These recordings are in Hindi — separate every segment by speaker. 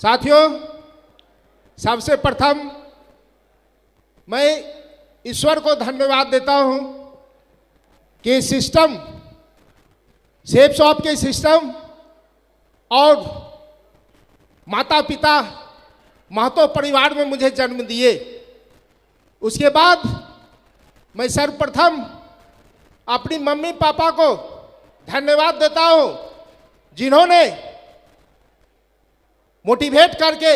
Speaker 1: साथियों, सबसे प्रथम मैं ईश्वर को धन्यवाद देता हूं कि सिस्टम, सेफ शॉप के सिस्टम और माता पिता महतो परिवार में मुझे जन्म दिए। उसके बाद मैं सर्वप्रथम अपनी मम्मी पापा को धन्यवाद देता हूं जिन्होंने मोटिवेट करके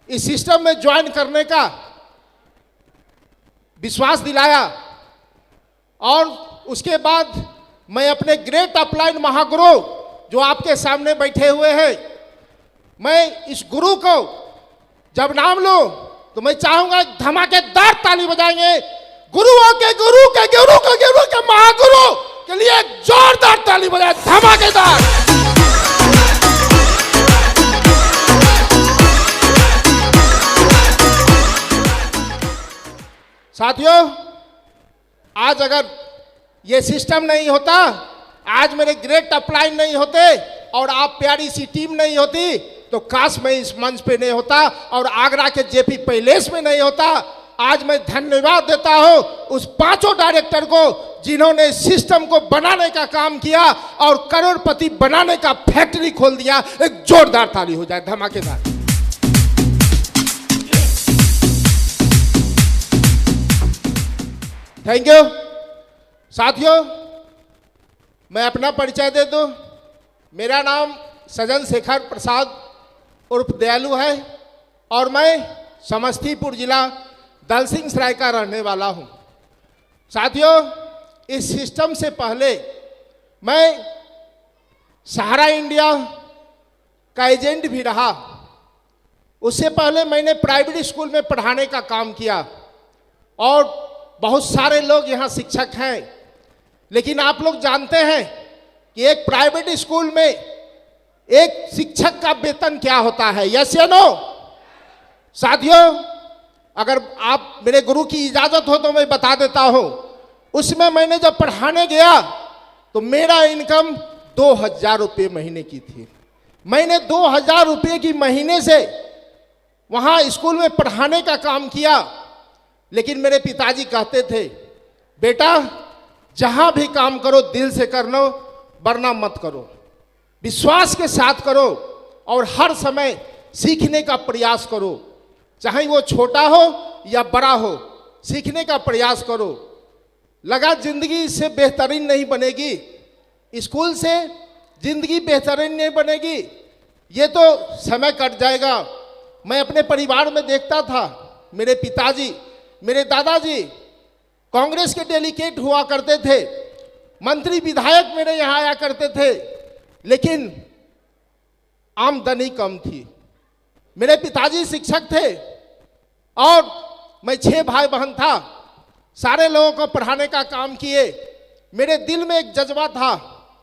Speaker 1: इस सिस्टम में ज्वाइन करने का विश्वास दिलाया। और उसके बाद मैं अपने ग्रेट अपलाइन महागुरु जो आपके सामने बैठे हुए हैं, मैं इस गुरु को जब नाम लूं तो मैं चाहूंगा धमाकेदार ताली बजाएंगे। गुरुओं के गुरु के गुरु के गुरु के महागुरु के लिए जोरदार ताली बजाएं, धमाकेदार। साथियों, आज अगर ये सिस्टम नहीं होता, आज मेरे ग्रेट अपलाइन नहीं होते और आप प्यारी सी टीम नहीं होती, तो काश मैं इस मंच पे नहीं होता और आगरा के जेपी पैलेस में नहीं होता। आज मैं धन्यवाद देता हूं उस पांचों डायरेक्टर को जिन्होंने सिस्टम को बनाने का काम किया और करोड़पति बनाने का फैक्ट्री खोल दिया। एक जोरदार ताली हो जाए, धमाकेदार। Thank you. साथियों, मैं अपना परिचय दे दूं। मेरा नाम सजन शेखर प्रसाद उर्फ दयालु है और मैं समस्तीपुर जिला दलसिंह सराय का रहने वाला हूं। साथियों, इस सिस्टम से पहले मैं सहारा इंडिया का एजेंट भी रहा। उससे पहले मैंने प्राइवेट स्कूल में पढ़ाने का काम किया और बहुत सारे लोग यहाँ शिक्षक हैं, लेकिन आप लोग जानते हैं कि एक प्राइवेट स्कूल में एक शिक्षक का वेतन क्या होता है? यस या नो? साथियों, अगर आप मेरे गुरु की इजाजत हो तो मैं बता देता हूं। उसमें मैंने जब पढ़ाने गया तो मेरा इनकम 2000 रुपये महीने की थी। मैंने 2000 रुपये की महीने से वहां स्कूल में पढ़ाने का काम किया। लेकिन मेरे पिताजी कहते थे, बेटा जहां भी काम करो दिल से कर लो, वरना मत करो, विश्वास के साथ करो और हर समय सीखने का प्रयास करो, चाहे वो छोटा हो या बड़ा हो, सीखने का प्रयास करो। लगा जिंदगी इससे बेहतरीन नहीं बनेगी, स्कूल से जिंदगी बेहतरीन नहीं बनेगी, ये तो समय कट जाएगा। मैं अपने परिवार में देखता था, मेरे पिताजी, मेरे दादाजी कांग्रेस के डेलीगेट हुआ करते थे, मंत्री विधायक मेरे यहाँ आया करते थे, लेकिन आमदनी कम थी। मेरे पिताजी शिक्षक थे और मैं 6 भाई बहन था, सारे लोगों को पढ़ाने का काम किए। मेरे दिल में एक जज्बा था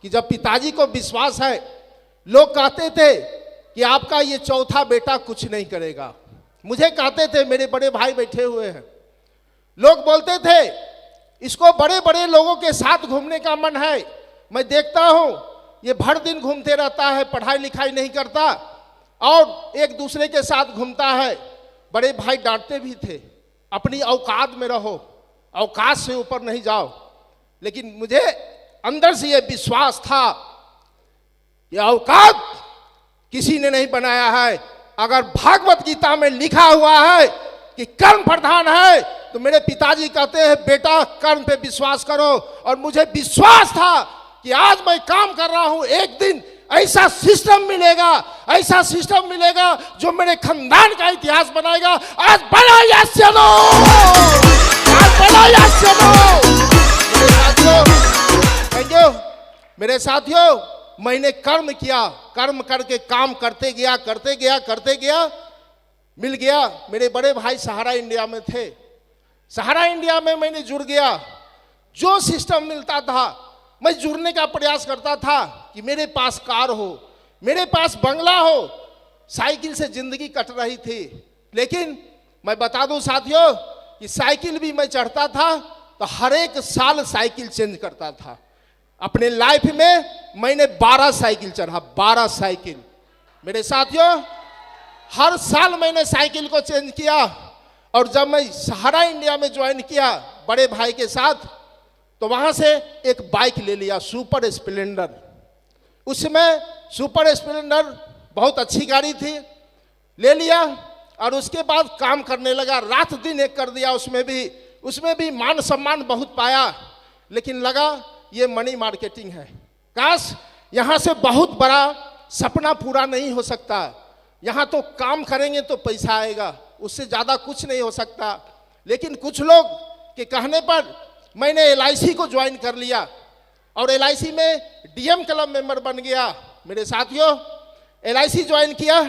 Speaker 1: कि जब पिताजी को विश्वास है, लोग कहते थे कि आपका ये चौथा बेटा कुछ नहीं करेगा। मुझे कहते थे, मेरे बड़े भाई बैठे हुए हैं, लोग बोलते थे इसको बड़े बड़े लोगों के साथ घूमने का मन है। मैं देखता हूं ये भर दिन घूमते रहता है, पढ़ाई लिखाई नहीं करता और एक दूसरे के साथ घूमता है। बड़े भाई डांटते भी थे, अपनी औकात में रहो, औकात से ऊपर नहीं जाओ। लेकिन मुझे अंदर से ये विश्वास था कि औकात किसी ने नहीं बनाया है। अगर भागवत गीता में लिखा हुआ है कि कर्म प्रधान है, तो मेरे पिताजी कहते हैं बेटा कर्म पे विश्वास करो। और मुझे विश्वास था कि आज मैं काम कर रहा हूं, एक दिन ऐसा सिस्टम मिलेगा, ऐसा सिस्टम मिलेगा जो मेरे खानदान का इतिहास बनाएगा। आज बड़ा यश दो, आज बड़ा यश दो। मेरे साथियों, थैंक यू। मेरे साथियों, मैंने कर्म किया, कर्म करके काम करते गया, करते गया, करते गया, मिल गया। मेरे बड़े भाई सहारा इंडिया में थे, सहारा इंडिया में मैंने जुड़ गया। जो सिस्टम मिलता था मैं जुड़ने का प्रयास करता था कि मेरे पास कार हो, मेरे पास बंगला हो। साइकिल से जिंदगी कट रही थी, लेकिन मैं बता दूं साथियों कि साइकिल भी मैं चढ़ता था तो हर एक साल साइकिल चेंज करता था। अपने लाइफ में मैंने 12 साइकिल चढ़ा, 12 साइकिल। मेरे साथियों, हर साल मैंने साइकिल को चेंज किया। और जब मैं सहारा इंडिया में ज्वाइन किया बड़े भाई के साथ, तो वहाँ से एक बाइक ले लिया, सुपर स्प्लेंडर। उसमें सुपर स्प्लेंडर बहुत अच्छी गाड़ी थी, ले लिया और उसके बाद काम करने लगा, रात दिन एक कर दिया। उसमें भी मान सम्मान बहुत पाया, लेकिन लगा ये मनी मार्केटिंग है। काश यहाँ से बहुत बड़ा सपना पूरा नहीं हो सकता। यहाँ तो काम करेंगे तो पैसा आएगा, उससे ज़्यादा कुछ नहीं हो सकता। लेकिन कुछ लोग के कहने पर मैंने LIC को ज्वाइन कर लिया और LIC में DM क्लब मेंबर बन गया। मेरे साथियों, LIC ज्वाइन किया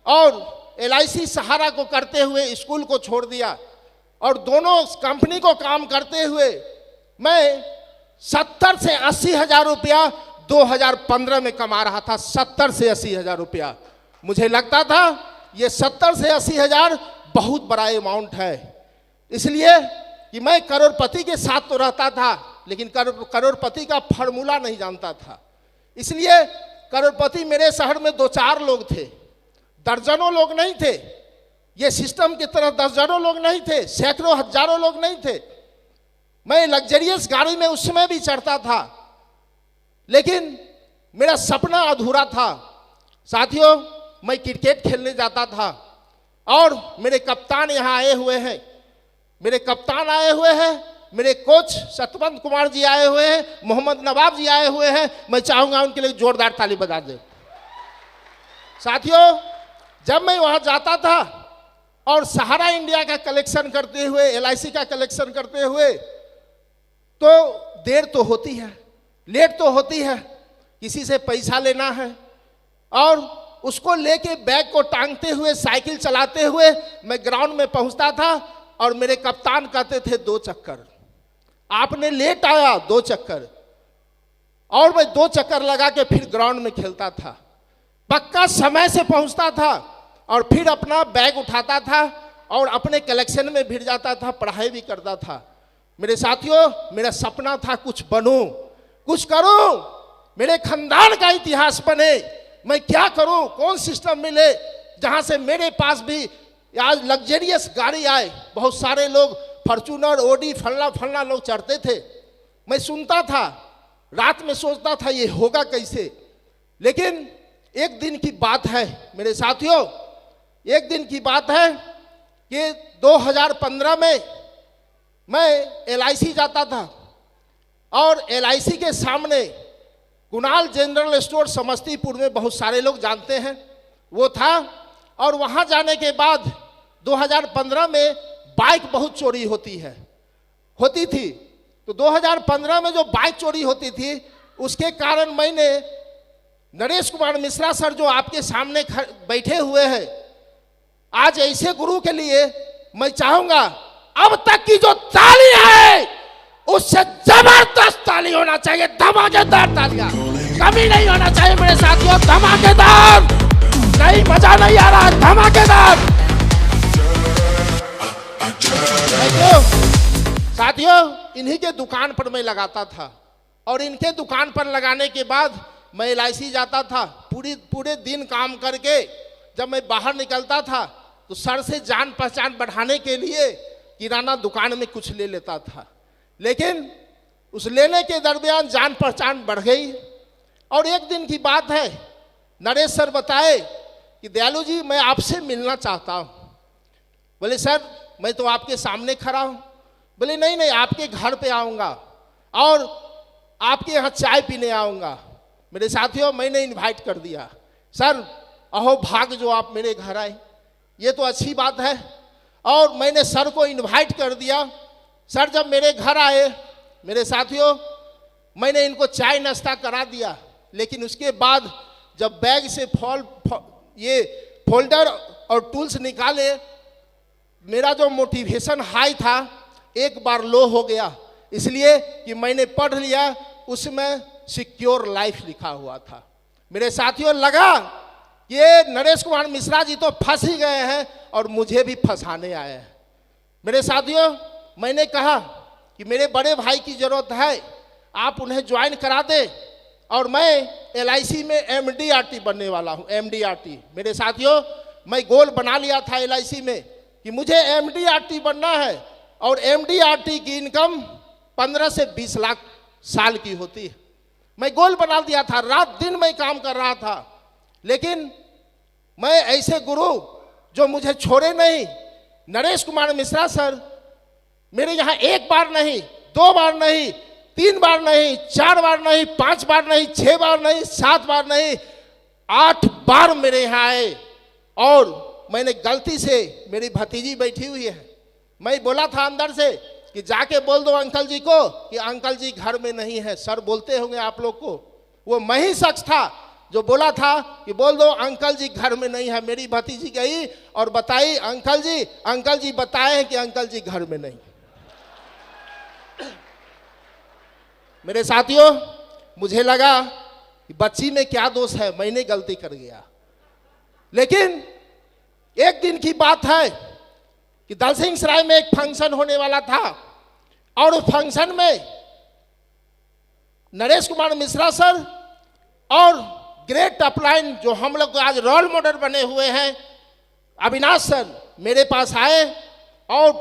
Speaker 1: और LIC सहारा को करते हुए स्कूल को छोड़ दिया और दोनों कंपनी को काम करते हुए मैं 70 से 80 हज़ार रुपया 2015 में कमा रहा था। 70 से 80 हज़ार रुपया। मुझे लगता था ये 70 से 80 हज़ार बहुत बड़ा अमाउंट है, इसलिए कि मैं करोड़पति के साथ तो रहता था, लेकिन करोड़पति का फार्मूला नहीं जानता था। इसलिए करोड़पति मेरे शहर में 2-4 लोग थे, दर्जनों लोग नहीं थे। ये सिस्टम की तरह दर्जनों लोग नहीं थे, सैकड़ों हजारों लोग नहीं थे। मैं लग्जरियस गाड़ी में उस समय भी चढ़ता था, लेकिन मेरा सपना अधूरा था। साथियों, मैं क्रिकेट खेलने जाता था और मेरे कप्तान यहाँ आए हुए हैं, मेरे कोच सतवंत कुमार जी आए हुए हैं, मोहम्मद नवाब जी आए हुए हैं। मैं चाहूँगा उनके लिए जोरदार ताली बजा दें। साथियों, जब मैं वहाँ जाता था और सहारा इंडिया का कलेक्शन करते हुए, LIC का कलेक्शन करते हुए, तो देर तो होती है, लेट तो होती है, किसी से पैसा लेना है और उसको लेके बैग को टांगते हुए, साइकिल चलाते हुए मैं ग्राउंड में पहुंचता था और मेरे कप्तान कहते थे 2 चक्कर, आपने लेट आया 2 चक्कर, और मैं 2 चक्कर लगा के फिर ग्राउंड में खेलता था। पक्का समय से पहुंचता था और फिर अपना बैग उठाता था और अपने कलेक्शन में भिड़ जाता था, पढ़ाई भी करता था। मेरे साथियों, मेरा सपना था कुछ बनूं, कुछ करूं, मेरे खानदान का इतिहास बने। मैं क्या करूं, कौन सिस्टम मिले जहां से मेरे पास भी आज लग्जरियस गाड़ी आए। बहुत सारे लोग फॉर्च्यूनर, ओडी, फलना लोग चढ़ते थे। मैं सुनता था, रात में सोचता था ये होगा कैसे। लेकिन एक दिन की बात है मेरे साथियों, एक दिन की बात है कि 2015 में मैं LIC जाता था और LIC के सामने कुणाल जनरल स्टोर समस्तीपुर में, बहुत सारे लोग जानते हैं, वो था। और वहाँ जाने के बाद 2015 में बाइक बहुत चोरी होती थी। तो 2015 में जो बाइक चोरी होती थी, उसके कारण मैंने नरेश कुमार मिश्रा सर जो आपके सामने बैठे हुए हैं, आज ऐसे गुरु के लिए मैं चाहूंगा अब तक की जो ताली है उससे जबरदस्त ताली होना चाहिए, धमाकेदार तालियां, कमी नहीं होना चाहिए मेरे साथियों, धमाकेदार। नहीं, मजा नहीं आ रहा, धमाकेदार। साथियों, इन्हीं के दुकान पर मैं लगाता था और इनके दुकान पर लगाने के बाद मैं LIC जाता था। पूरे दिन काम करके जब मैं बाहर निकलता था तो सर से जान पहचान बढ़ाने के लिए किराना दुकान में कुछ ले लेता था। लेकिन उस लेने के दरमियान जान पहचान बढ़ गई और एक दिन की बात है, नरेश सर बताए कि दयालु जी मैं आपसे मिलना चाहता हूँ। बोले सर मैं तो आपके सामने खड़ा हूँ। बोले नहीं, आपके घर पे आऊँगा और आपके यहाँ चाय पीने आऊँगा। मेरे साथियों, मैंने इनवाइट कर दिया। सर अहो भाग जो आप मेरे घर आए, ये तो अच्छी बात है। और मैंने सर को इनवाइट कर दिया। सर जब मेरे घर आए, मेरे साथियों, मैंने इनको चाय नाश्ता करा दिया। लेकिन उसके बाद जब बैग से ये फोल्डर और टूल्स निकाले, मेरा जो मोटिवेशन हाई था एक बार लो हो गया, इसलिए कि मैंने पढ़ लिया, उसमें सिक्योर लाइफ लिखा हुआ था। मेरे साथियों, लगा ये नरेश कुमार मिश्रा जी तो फंस ही गए हैं और मुझे भी फंसाने आए हैं। मेरे साथियों, मैंने कहा कि मेरे बड़े भाई की ज़रूरत है, आप उन्हें ज्वाइन करा दें और मैं LIC में MDRT बनने वाला हूँ। MDRT मेरे साथियों मैं गोल बना लिया था LIC में कि मुझे MDRT बनना है, और MDRT की इनकम 15 से 20 लाख साल की होती है। मैं गोल बना दिया था, रात दिन मैं काम कर रहा था, लेकिन मैं ऐसे गुरु जो मुझे छोड़े नहीं, नरेश कुमार मिश्रा सर मेरे यहाँ 1 बार नहीं, 2 बार नहीं, 3 बार नहीं, 4 बार नहीं, 5 बार नहीं, 6 बार नहीं, 7 बार नहीं, 8 बार मेरे यहाँ आए। और मैंने गलती से, मेरी भतीजी बैठी हुई है, मैं बोला था अंदर से कि जाके बोल दो अंकल जी को कि अंकल जी घर में नहीं है। सर बोलते होंगे आप लोग को, वो मैं ही शख्स था जो बोला था कि बोल दो अंकल जी घर में नहीं है। मेरी भतीजी गई और बताई अंकल जी बताए हैं कि अंकल जी घर में नहीं। मेरे साथियों, मुझे लगा कि बच्ची में क्या दोष है, मैंने गलती कर गया। लेकिन एक दिन की बात है कि दलसिंह सराय में एक फंक्शन होने वाला था, और उस फंक्शन में नरेश कुमार मिश्रा सर और ग्रेट अपलाइन जो हम लोग आज रोल मॉडल बने हुए हैं, अविनाश सर मेरे पास आए और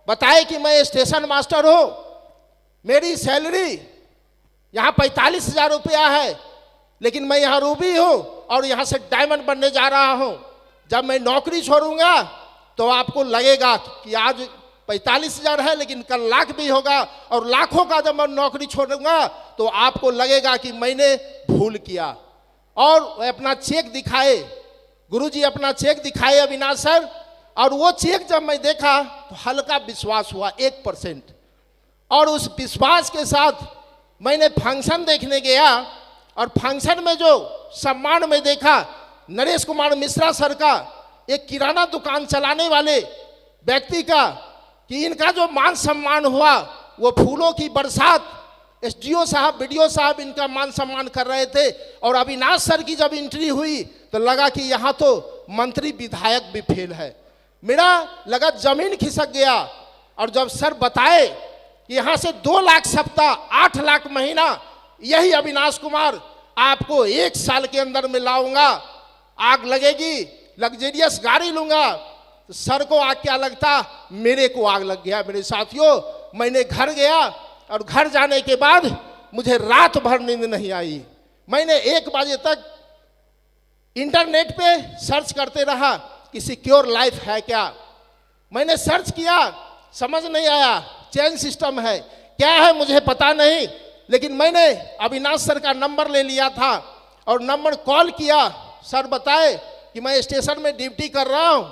Speaker 1: बताए कि मैं स्टेशन मास्टर हूं, मेरी सैलरी यहाँ 45,000 रुपया है, लेकिन मैं यहाँ रूबी हूँ और यहाँ से डायमंड बनने जा रहा हूँ। जब मैं नौकरी छोड़ूंगा तो आपको लगेगा कि आज 45,000 है, लेकिन कल लाख भी होगा, और लाखों का जब मैं नौकरी छोड़ूंगा तो आपको लगेगा कि मैंने भूल किया। और अपना चेक दिखाए, गुरुजी अपना चेक दिखाए अविनाश सर, और वो चेक जब मैं देखा तो हल्का विश्वास हुआ 1%, और उस विश्वास के साथ मैंने फंक्शन देखने गया, और फंक्शन में जो सम्मान में देखा नरेश कुमार मिश्रा सर का, एक किराना दुकान चलाने वाले व्यक्ति का, कि इनका जो मान सम्मान हुआ वो फूलों की बरसात, SDO साहब BDO साहब इनका मान सम्मान कर रहे थे। और अविनाश सर की जब एंट्री हुई तो लगा कि यहाँ तो मंत्री विधायक भी फेल है। मेरा लगा जमीन खिसक गया। और जब सर बताए कि यहाँ से 2 लाख सप्ताह 8 लाख महीना, यही अविनाश कुमार आपको 1 साल के अंदर में लाऊंगा, आग लगेगी, लग्जरियस गाड़ी लूंगा, तो सर को आग क्या लगता, मेरे को आग लग गया। मेरे साथियों, मैंने घर गया, और घर जाने के बाद मुझे रात भर नींद नहीं आई। मैंने 1 बजे तक इंटरनेट पे सर्च करते रहा कि सिक्योर लाइफ है क्या। मैंने सर्च किया, समझ नहीं आया, चेन सिस्टम है क्या है मुझे पता नहीं, लेकिन मैंने अविनाश सर का नंबर ले लिया था और नंबर कॉल किया। सर बताए कि मैं स्टेशन में ड्यूटी कर रहा हूं,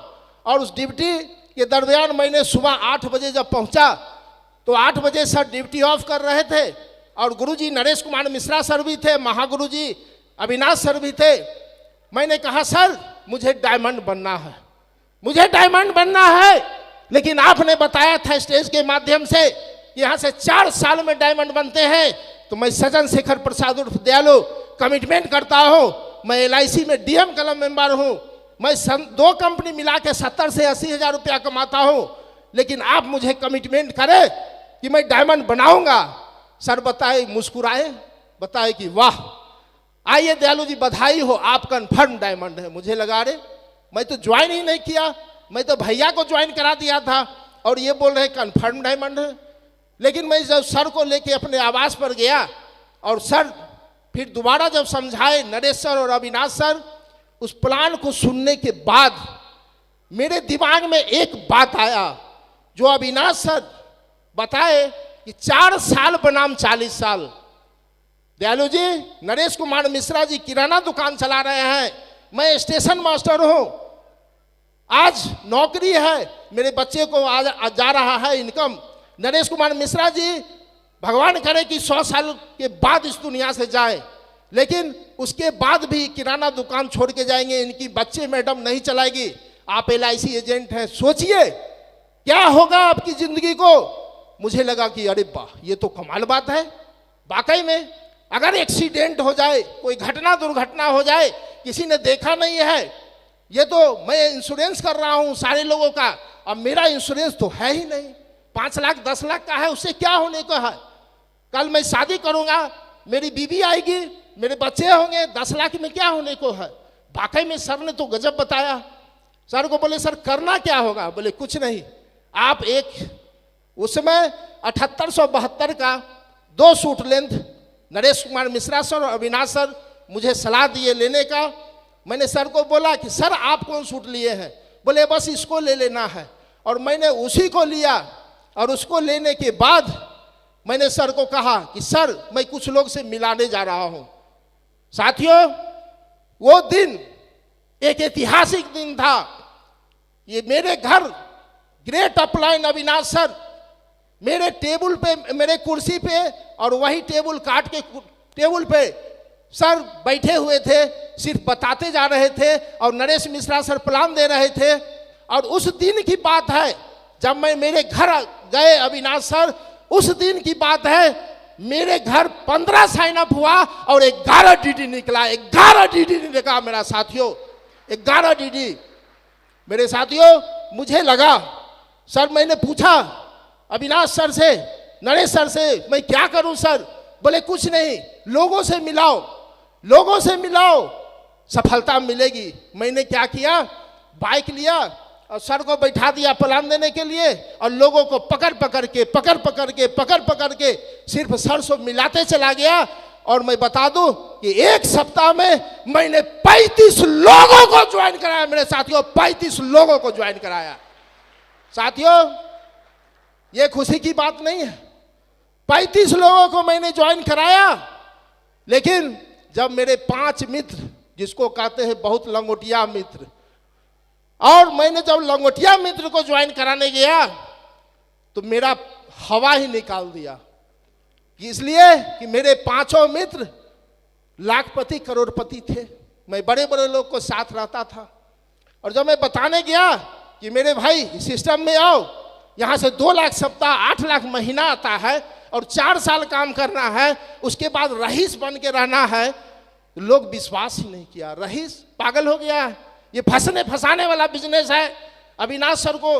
Speaker 1: और उस ड्यूटी के दरमियान मैंने सुबह 8 बजे जब पहुंचा तो 8 बजे सर ड्यूटी ऑफ कर रहे थे, और गुरुजी नरेश कुमार मिश्रा सर भी थे, महागुरुजी अविनाश सर भी थे। मैंने कहा सर मुझे डायमंड बनना है, मुझे डायमंड बनना है, लेकिन आपने बताया था स्टेज के माध्यम से यहाँ से 4 साल में डायमंड बनते हैं। तो मैं सजन शेखर प्रसाद उर्फ दयालु कमिटमेंट करता हूँ, मैं LIC में DM कलम मेंबर हूँ, मैं 2 कंपनी मिला के 70 से 80 हज़ार रुपया कमाता हूँ, लेकिन आप मुझे कमिटमेंट करें कि मैं डायमंड बनाऊंगा। सर बताए, मुस्कुराए, बताए कि वाह, आइए दयालु जी बधाई हो, आप कन्फर्म डायमंड है। मुझे लगा रे मैं तो ज्वाइन ही नहीं किया, मैं तो भैया को ज्वाइन करा दिया था, और ये बोल रहे कन्फर्म डायमंड है। लेकिन मैं जब सर को लेके अपने आवास पर गया, और सर फिर दोबारा जब समझाए नरेश सर और अविनाश सर, उस प्लान को सुनने के बाद मेरे दिमाग में एक बात आया जो अविनाश सर बताए कि 4 साल बनाम 40 साल। दयालु जी, नरेश कुमार मिश्रा जी किराना दुकान चला रहे हैं, मैं स्टेशन मास्टर हूं, आज नौकरी है, मेरे बच्चे को आज जा रहा है इनकम। नरेश कुमार मिश्रा जी भगवान करे कि 100 साल के बाद इस दुनिया से जाए, लेकिन उसके बाद भी किराना दुकान छोड़ के जाएंगे, इनकी बच्चे मैडम नहीं चलाएगी। आप LIC एजेंट हैं, सोचिए क्या होगा आपकी जिंदगी को। मुझे लगा कि अरे वाह, ये तो कमाल बात है। वाकई में अगर एक्सीडेंट हो जाए, कोई घटना दुर्घटना हो जाए, किसी ने देखा नहीं है, ये तो मैं इंश्योरेंस कर रहा हूं सारे लोगों का, अब मेरा इंश्योरेंस तो है ही नहीं, 5 लाख 10 लाख का है, उससे क्या होने को है। कल मैं शादी करूंगा, मेरी बीवी आएगी, मेरे बच्चे होंगे, 10 लाख में क्या होने को है। वाकई में सर ने तो गजब बताया। सर को बोले सर करना क्या होगा? बोले कुछ नहीं, आप एक उस समय 7872 का 2 suit length Naresh Kumar Mishra sir और अविनाश सर मुझे सलाह दिए लेने का। मैंने सर को बोला कि सर आप कौन सूट लिए हैं? बोले बस इसको ले लेना है। और मैंने उसी को लिया और उसको लेने के बाद मैंने सर को कहा कि सर मैं कुछ लोग से मिलाने जा रहा हूं। साथियों, वो दिन एक ऐतिहासिक दिन था। ये मेरे घर ग्रेट अपलाइन अविनाश सर मेरे टेबल पे, मेरे कुर्सी पे और वही टेबल काट के टेबल पे सर बैठे हुए थे, सिर्फ बताते जा रहे थे और नरेश मिश्रा सर प्लान दे रहे थे। और उस दिन की बात है जब मैं मेरे घर गए अविनाश सर, उस दिन की बात है मेरे घर 15 साइन अप हुआ और 11 डीडी निकला। 11 डीडी निकला मेरा साथियों, 11 डीडी। मेरे साथियों, मुझे लगा सर, मैंने पूछा अविनाश सर से, नरेश सर से, मैं क्या करूं सर? बोले कुछ नहीं, लोगों से मिलाओ, लोगों से मिलाओ, सफलता मिलेगी। मैंने क्या किया, बाइक लिया और सर को बैठा दिया प्लान देने के लिए और लोगों को पकड़ पकड़ के सिर्फ सर से मिलाते चला गया। और मैं बता दूं कि एक सप्ताह में मैंने 35 लोगों को ज्वाइन कराया। मेरे साथियों, 35 लोगों को ज्वाइन कराया। साथियों, ये खुशी की बात नहीं है, 35 लोगों को मैंने ज्वाइन कराया। लेकिन जब मेरे 5 मित्र, जिसको कहते हैं बहुत लंगोटिया मित्र, और मैंने जब लंगोटिया मित्र को ज्वाइन कराने गया तो मेरा हवा ही निकाल दिया। इसलिए कि मेरे 5 मित्र लाखपति करोड़पति थे, मैं बड़े बड़े लोग को साथ रहता था। और जब मैं बताने गया कि मेरे भाई सिस्टम में आओ, यहाँ से 2 लाख सप्ताह 8 लाख महीना आता है और 4 साल काम करना है, उसके बाद रईस बन के रहना है, तो लोग विश्वास ही नहीं किया। रईस पागल हो गया है, ये फंसने फंसाने वाला बिजनेस है। अविनाश सर को,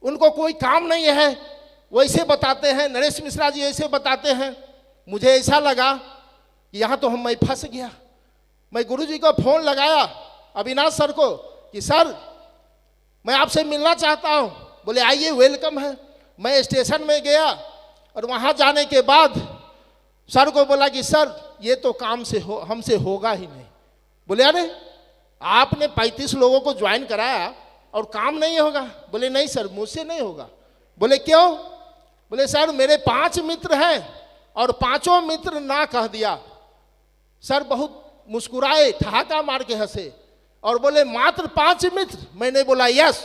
Speaker 1: उनको कोई काम नहीं है, वैसे बताते हैं, नरेश मिश्रा जी ऐसे बताते हैं। मुझे ऐसा लगा कि यहाँ तो मैं फंस गया। मैं गुरुजी को फोन लगाया अविनाश सर को कि सर मैं आपसे मिलना चाहता हूँ। बोले आइए, वेलकम है। मैं स्टेशन में गया और वहाँ जाने के बाद सर को बोला कि सर ये तो काम से हमसे होगा ही नहीं। बोले अरे आपने 35 लोगों को ज्वाइन कराया और काम नहीं होगा? बोले नहीं सर, मुझसे नहीं होगा। बोले क्यों? बोले सर मेरे 5 मित्र हैं और 5 मित्र ना कह दिया। सर बहुत मुस्कुराए, ठहाका मार के हंसे और बोले मात्र 5 मित्र? मैंने बोला यस।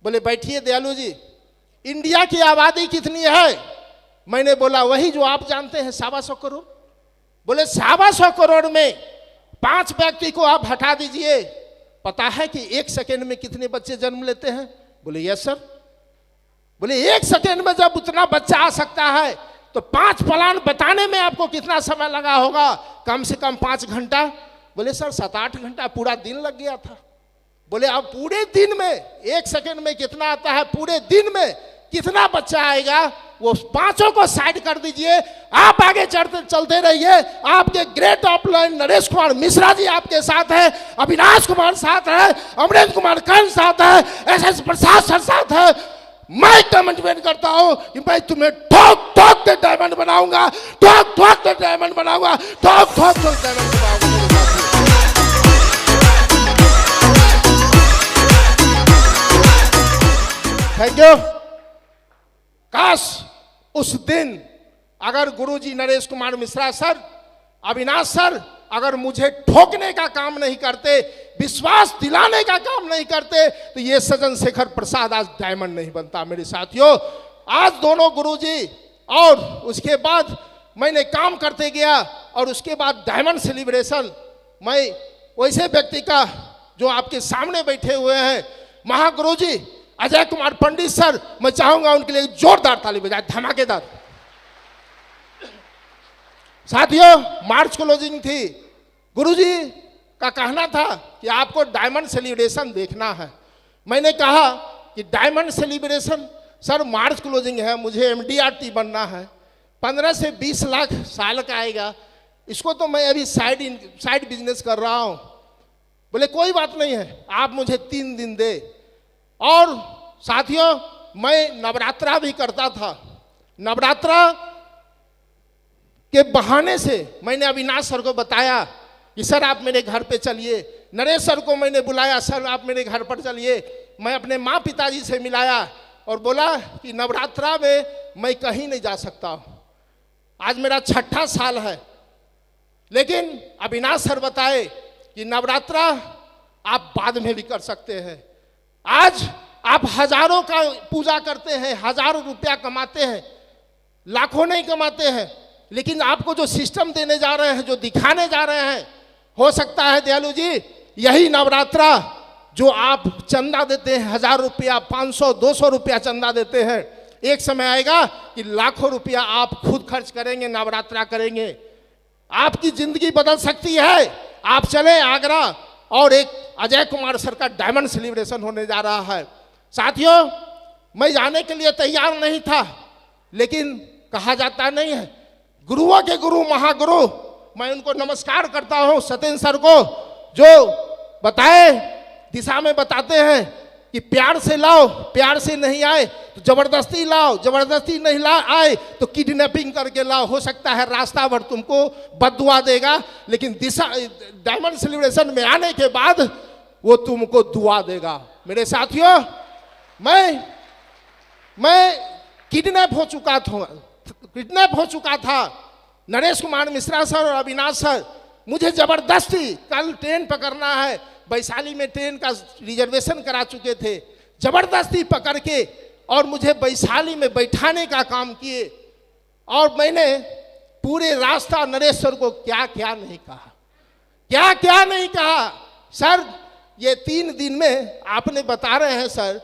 Speaker 1: बोले बैठिए दयालु जी, इंडिया की आबादी कितनी है? मैंने बोला वही जो आप जानते हैं, 125 करोड़। बोले 125 करोड़ में 5 व्यक्ति को आप हटा दीजिए, पता है कि 1 सेकेंड में कितने बच्चे जन्म लेते हैं? बोले यस सर। बोले 1 सेकेंड में जब उतना बच्चा आ सकता है तो 5 प्लान बताने में आपको कितना समय लगा होगा? कम से कम 5 घंटा। बोले सर 7-8 घंटा, पूरा दिन लग गया था। बोले अब पूरे दिन में 1 सेकेंड में कितना आता है, पूरे दिन में कितना बच्चा आएगा? वो 5 को साइड कर दीजिए, आप आगे चलते रहिए। आपके ग्रेट अपलाइन नरेश कुमार मिश्रा जी आपके साथ है, अविनाश कुमार साथ है, अमरेंद्र कुमार कंस साथ है, SS प्रसाद सर साथ है। मैं कमिटमेंट करता हूं कि मैं तुम्हें ठोक ठोक के डायमंड बनाऊंगा, ठोक ठोक के डायमंड बनाऊंगा, ठोक ठोक के डायमंड बनाऊंगा। Thank you. काश उस दिन अगर गुरुजी नरेश कुमार मिश्रा सर, अविनाश सर अगर मुझे ठोकने का काम नहीं करते, विश्वास दिलाने का काम नहीं करते, तो ये सजन शेखर प्रसाद आज डायमंड नहीं बनता। मेरे साथियों, आज दोनों गुरुजी और उसके बाद मैंने काम करते गया और उसके बाद डायमंड सेलिब्रेशन, मैं वैसे व्यक्ति का जो आपके सामने बैठे हुए हैं, महागुरुजी अजय कुमार पंडित सर, मैं चाहूंगा उनके लिए जोरदार ताली बजाए, धमाकेदार। साथियों, मार्च क्लोजिंग थी। गुरुजी का कहना था कि आपको डायमंड सेलिब्रेशन देखना है। मैंने कहा कि डायमंड सेलिब्रेशन सर, मार्च क्लोजिंग है, मुझे MDRT बनना है, 15 से 20 लाख साल का आएगा, इसको तो मैं अभी साइड बिजनेस कर रहा हूँ। बोले कोई बात नहीं है, आप मुझे 3 दिन दे। और साथियों, मैं नवरात्रा भी करता था। नवरात्रा के बहाने से मैंने अविनाश सर को बताया कि सर आप मेरे घर पे चलिए। नरेश सर को मैंने बुलाया, सर आप मेरे घर पर चलिए। मैं अपने माँ पिताजी से मिलाया और बोला कि नवरात्रा में मैं कहीं नहीं जा सकता। आज मेरा 6ठा साल है, लेकिन अविनाश सर बताए कि नवरात्रा आप बाद में भी कर सकते हैं। आज आप हजारों का पूजा करते हैं, हजारों रुपया कमाते हैं, लाखों नहीं कमाते हैं, लेकिन आपको जो सिस्टम देने जा रहे हैं, जो दिखाने जा रहे हैं, हो सकता है दयालु जी यही नवरात्रा जो आप चंदा देते हैं 1000 रुपया, 500, 200 रुपया चंदा देते हैं, एक समय आएगा कि लाखों रुपया आप खुद खर्च करेंगे, नवरात्रा करेंगे। आपकी जिंदगी बदल सकती है। आप चले आगरा और एक अजय कुमार सर का डायमंड सेलिब्रेशन होने जा रहा है। साथियों, मैं जाने के लिए तैयार नहीं था, लेकिन कहा जाता नहीं है गुरुओं के गुरु महागुरु, मैं उनको नमस्कार करता हूं, सत्येंद्र सर को, जो बताए दिशा में बताते हैं कि प्यार से लाओ, प्यार से नहीं आए तो जबरदस्ती लाओ, जबरदस्ती नहीं आए तो किडनैपिंग करके लाओ। हो सकता है रास्ता भर तुमको बद्दुआ देगा, लेकिन दिशा डायमंड सेलिब्रेशन में आने के बाद वो तुमको दुआ देगा। मेरे साथियों, मैं किडनैप हो चुका था। नरेश कुमार मिश्रा सर और अविनाश सर मुझे जबरदस्ती, कल ट्रेन पकड़ना है, वैशाली में ट्रेन का रिजर्वेशन करा चुके थे, जबरदस्ती पकड़ के और मुझे वैशाली में बैठाने का काम किए। और मैंने पूरे रास्ता नरेश सर को क्या क्या नहीं कहा, क्या क्या नहीं कहा। सर ये 3 दिन में, आपने बता रहे हैं सर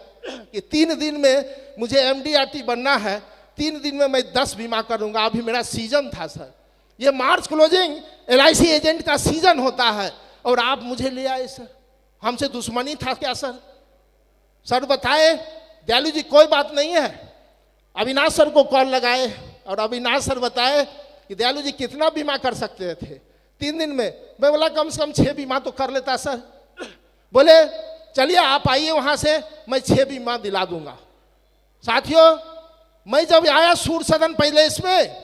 Speaker 1: कि 3 दिन में मुझे MDRT बनना है, 3 दिन में मैं 10 बीमा करूंगा। अभी मेरा सीजन था सर, ये मार्च क्लोजिंग LIC एजेंट का सीजन होता है, और आप मुझे ले आए सर। हमसे दुश्मनी था क्या सर? सर बताए दयालु जी कोई बात नहीं है। अविनाश सर को कॉल लगाए और अविनाश सर बताए कि दयालु जी कितना बीमा कर सकते थे 3 दिन में? मैं बोला कम से कम 6 बीमा तो कर लेता सर। बोले चलिए आप आइए वहां से, मैं 6 बीमा दिला दूंगा। साथियों, मैं जब आया सूर सदन पहले इसमें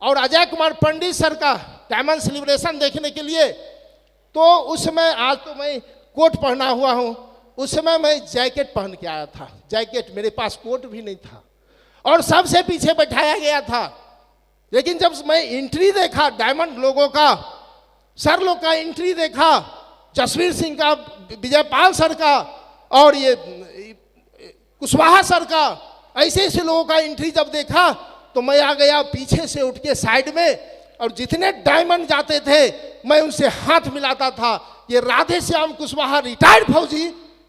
Speaker 1: और अजय कुमार पंडित सर का डायमंड सेलिब्रेशन देखने के लिए, तो उस समय, आज तो मैं कोट पहना हुआ हूं, उस समय मैं जैकेट पहन के आया था। जैकेट, मेरे पास कोट भी नहीं था और सबसे पीछे बैठाया गया था। लेकिन जब मैं एंट्री देखा डायमंड लोगों का, सर लोग का एंट्री देखा, जसवीर सिंह का, विजयपाल सर का और ये कुशवाहा सर का, ऐसे ऐसे लोगों का एंट्री जब देखा तो मैं आ गया पीछे से उठ के साइड में, और जितने डायमंड जाते थे मैं उनसे हाथ मिलाता था। ये राधे श्याम कुशवाहा रिटायर्ड फौजी,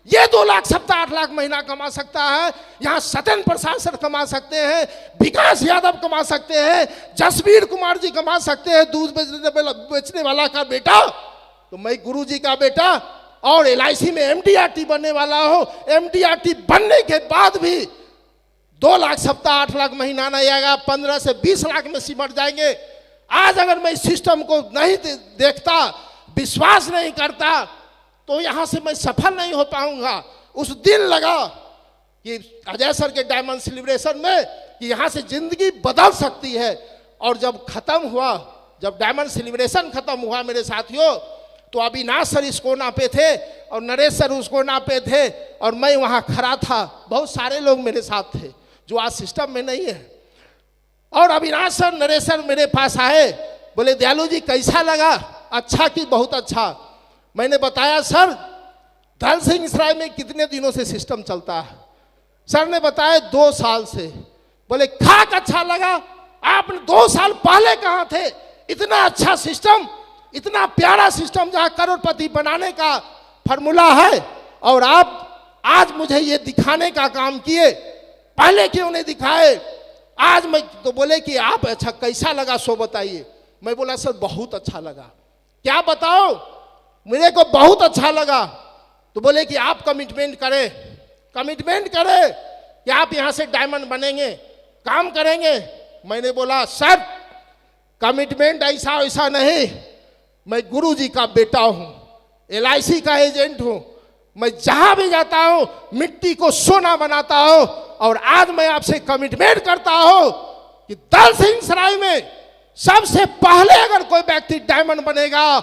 Speaker 1: ये 2 लाख सप्ताह 8 लाख महीना कमा सकता है। यहाँ सत्येंद्र प्रसाद सर कमा सकते हैं, विकास यादव कमा सकते हैं, जसवीर कुमार जी कमा सकते हैं, दूध बेचने वाला का बेटा, तो मैं गुरु जी का बेटा, और LIC में MDRT बनने वाला हो। MDRT बनने के बाद भी 2 लाख सप्ताह 8 लाख महीना नहीं आएगा, 15 से 20 लाख में सिमट जाएंगे। आज अगर मैं इस सिस्टम को नहीं देखता, विश्वास नहीं करता, तो यहां से मैं सफल नहीं हो पाऊंगा। उस दिन लगा कि अजय सर के डायमंड सेलिब्रेशन में कि यहां से जिंदगी बदल सकती है। और जब खत्म हुआ, जब डायमंड सेलिब्रेशन खत्म हुआ मेरे साथियों, तो अविनाश सर इस कोना पे थे और नरेश सर उस कोना पे थे और मैं वहां खड़ा था। बहुत सारे लोग मेरे साथ थे जो आज सिस्टम में नहीं है। और अविनाश सर, नरेश सर मेरे पास आए, बोले दयालु जी कैसा लगा? अच्छा कि बहुत अच्छा। मैंने बताया सर दल सिंह सराय में कितने दिनों से सिस्टम चलता है? सर ने बताया 2 साल से। बोले खाक अच्छा लगा, आप 2 साल पहले कहाँ थे? इतना अच्छा सिस्टम, इतना प्यारा सिस्टम जहाँ करोड़पति बनाने का फॉर्मूला है, और आप आज मुझे ये दिखाने का काम किए, पहले क्यों नहीं दिखाए? आज मैं तो बोले कि आप अच्छा कैसा लगा सो बताइए। मैं बोला सर बहुत अच्छा लगा। क्या बताओ? मेरे को बहुत अच्छा लगा। तो बोले कि आप कमिटमेंट करें कि आप यहाँ से डायमंड बनेंगे, काम करेंगे। मैंने बोला सर कमिटमेंट ऐसा नहीं, मैं गुरु जी का बेटा हूँ, LIC का एजेंट हूं। मैं जहां भी जाता हूं मिट्टी को सोना बनाता हूं। और आज मैं आपसे कमिटमेंट करता हूं कि दलसिंह सराय में सबसे पहले अगर कोई व्यक्ति डायमंड बनेगा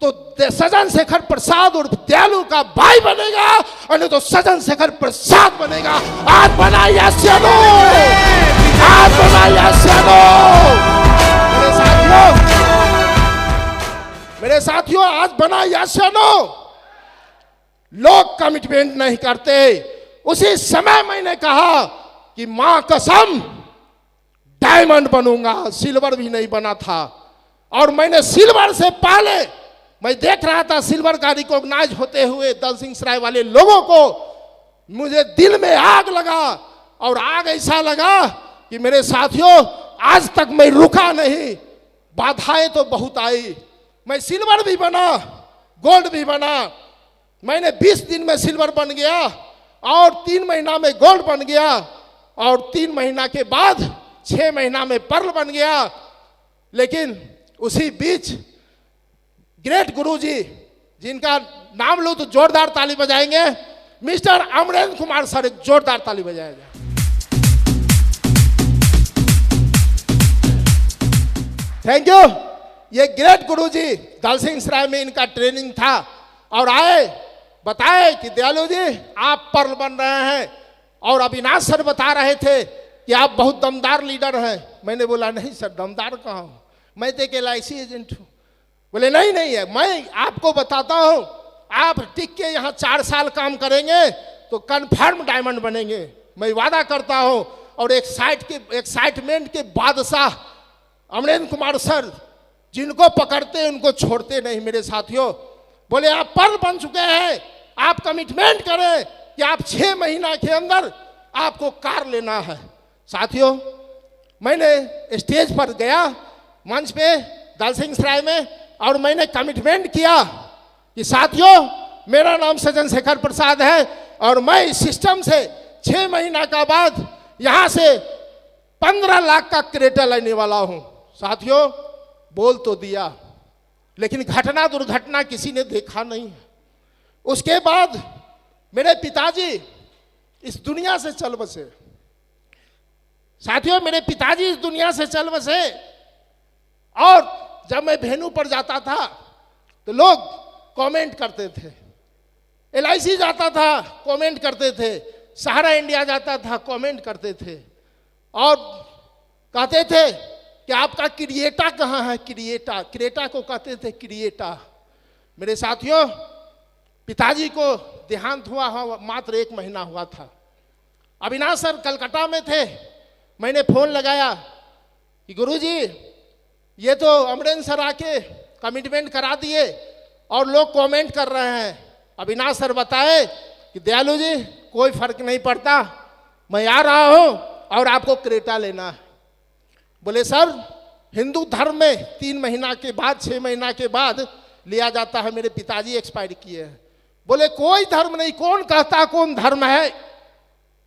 Speaker 1: तो सजन शेखर प्रसाद और दयालु का भाई बनेगा, और नहीं तो सजन शेखर प्रसाद बनेगा। आज बना यस या नो, आज बना यस या नो। मेरे साथियों आज बना यस या नो। लोग कमिटमेंट नहीं करते। उसी समय मैंने कहा कि मां कसम डायमंड बनूंगा, सिल्वर भी नहीं बना था। और मैंने सिल्वर से पहले मैं देख रहा था सिल्वर का रिकॉग्नाइज होते हुए दलसिंह सराय वाले लोगों को, मुझे दिल में आग लगा। और आग ऐसा लगा कि मेरे साथियों आज तक मैं रुका नहीं। बाधाएं तो बहुत आई, मैं सिल्वर भी बना, गोल्ड भी बना। मैंने 20 दिन में सिल्वर बन गया और 3 महीना में गोल्ड बन गया, और 3 महीना के बाद 6 महीना में पर्ल बन गया। लेकिन उसी बीच ग्रेट गुरुजी, जिनका नाम लो तो जोरदार ताली बजाएंगे, मिस्टर अमरेंद्र कुमार सर, एक जोरदार ताली बजाया जाए। Thank you. ये ग्रेट गुरुजी दलसिंह सराय में इनका ट्रेनिंग था और आए, बताए कि दयालु जी आप पर्ल बन रहे हैं। और अविनाश सर बता रहे थे कि आप बहुत दमदार लीडर हैं। मैंने बोला नहीं सर, दमदार कहाँ हूँ, मैं तो एक LIC एजेंट हूँ। बोले नहीं नहीं है, मैं आपको बताता हूँ, आप टिक के यहाँ 4 साल काम करेंगे तो कन्फर्म डायमंड बनेंगे, मैं वादा करता हूँ। और एक्साइटमेंट के बादशाह अमरेंद्र कुमार सर, जिनको पकड़ते उनको छोड़ते नहीं मेरे साथियों। बोले आप पर्ल बन चुके हैं, आप कमिटमेंट करें कि आप 6 महीना के अंदर आपको कार लेना है। साथियों मैंने स्टेज पर गया, मंच पे दलसिंह सराय में, और मैंने कमिटमेंट किया कि साथियों मेरा नाम सजन शेखर प्रसाद है और मैं इस सिस्टम से 6 महीना का बाद यहां से 15 लाख का क्रेटा लेने वाला हूं। साथियों बोल तो दिया, लेकिन घटना दुर्घटना किसी ने देखा नहीं है। उसके बाद मेरे पिताजी इस दुनिया से चल बसे। साथियों मेरे पिताजी इस दुनिया से चल बसे, और जब मैं वेन्यू पर जाता था तो लोग कमेंट करते थे, LIC जाता था कमेंट करते थे, सहारा इंडिया जाता था कमेंट करते थे, और कहते थे कि आपका क्रिएटा कहाँ है, क्रिएटा, क्रेटा को कहते थे क्रिएटा। मेरे साथियों पिताजी को देहांत हुआ मात्र 1 महीना हुआ था। अविनाश सर कलकत्ता में थे, मैंने फोन लगाया कि गुरुजी ये तो अमरेंद्र सर आके कमिटमेंट करा दिए और लोग कमेंट कर रहे हैं। अविनाश सर बताए कि दयालु जी कोई फर्क नहीं पड़ता, मैं आ रहा हूं और आपको क्रेटा लेना है। बोले सर हिंदू धर्म में 3 महीना के बाद 6 महीना के बाद लिया जाता है, मेरे पिताजी एक्सपायर किए हैं। बोले कोई धर्म नहीं, कौन कहता कौन धर्म है,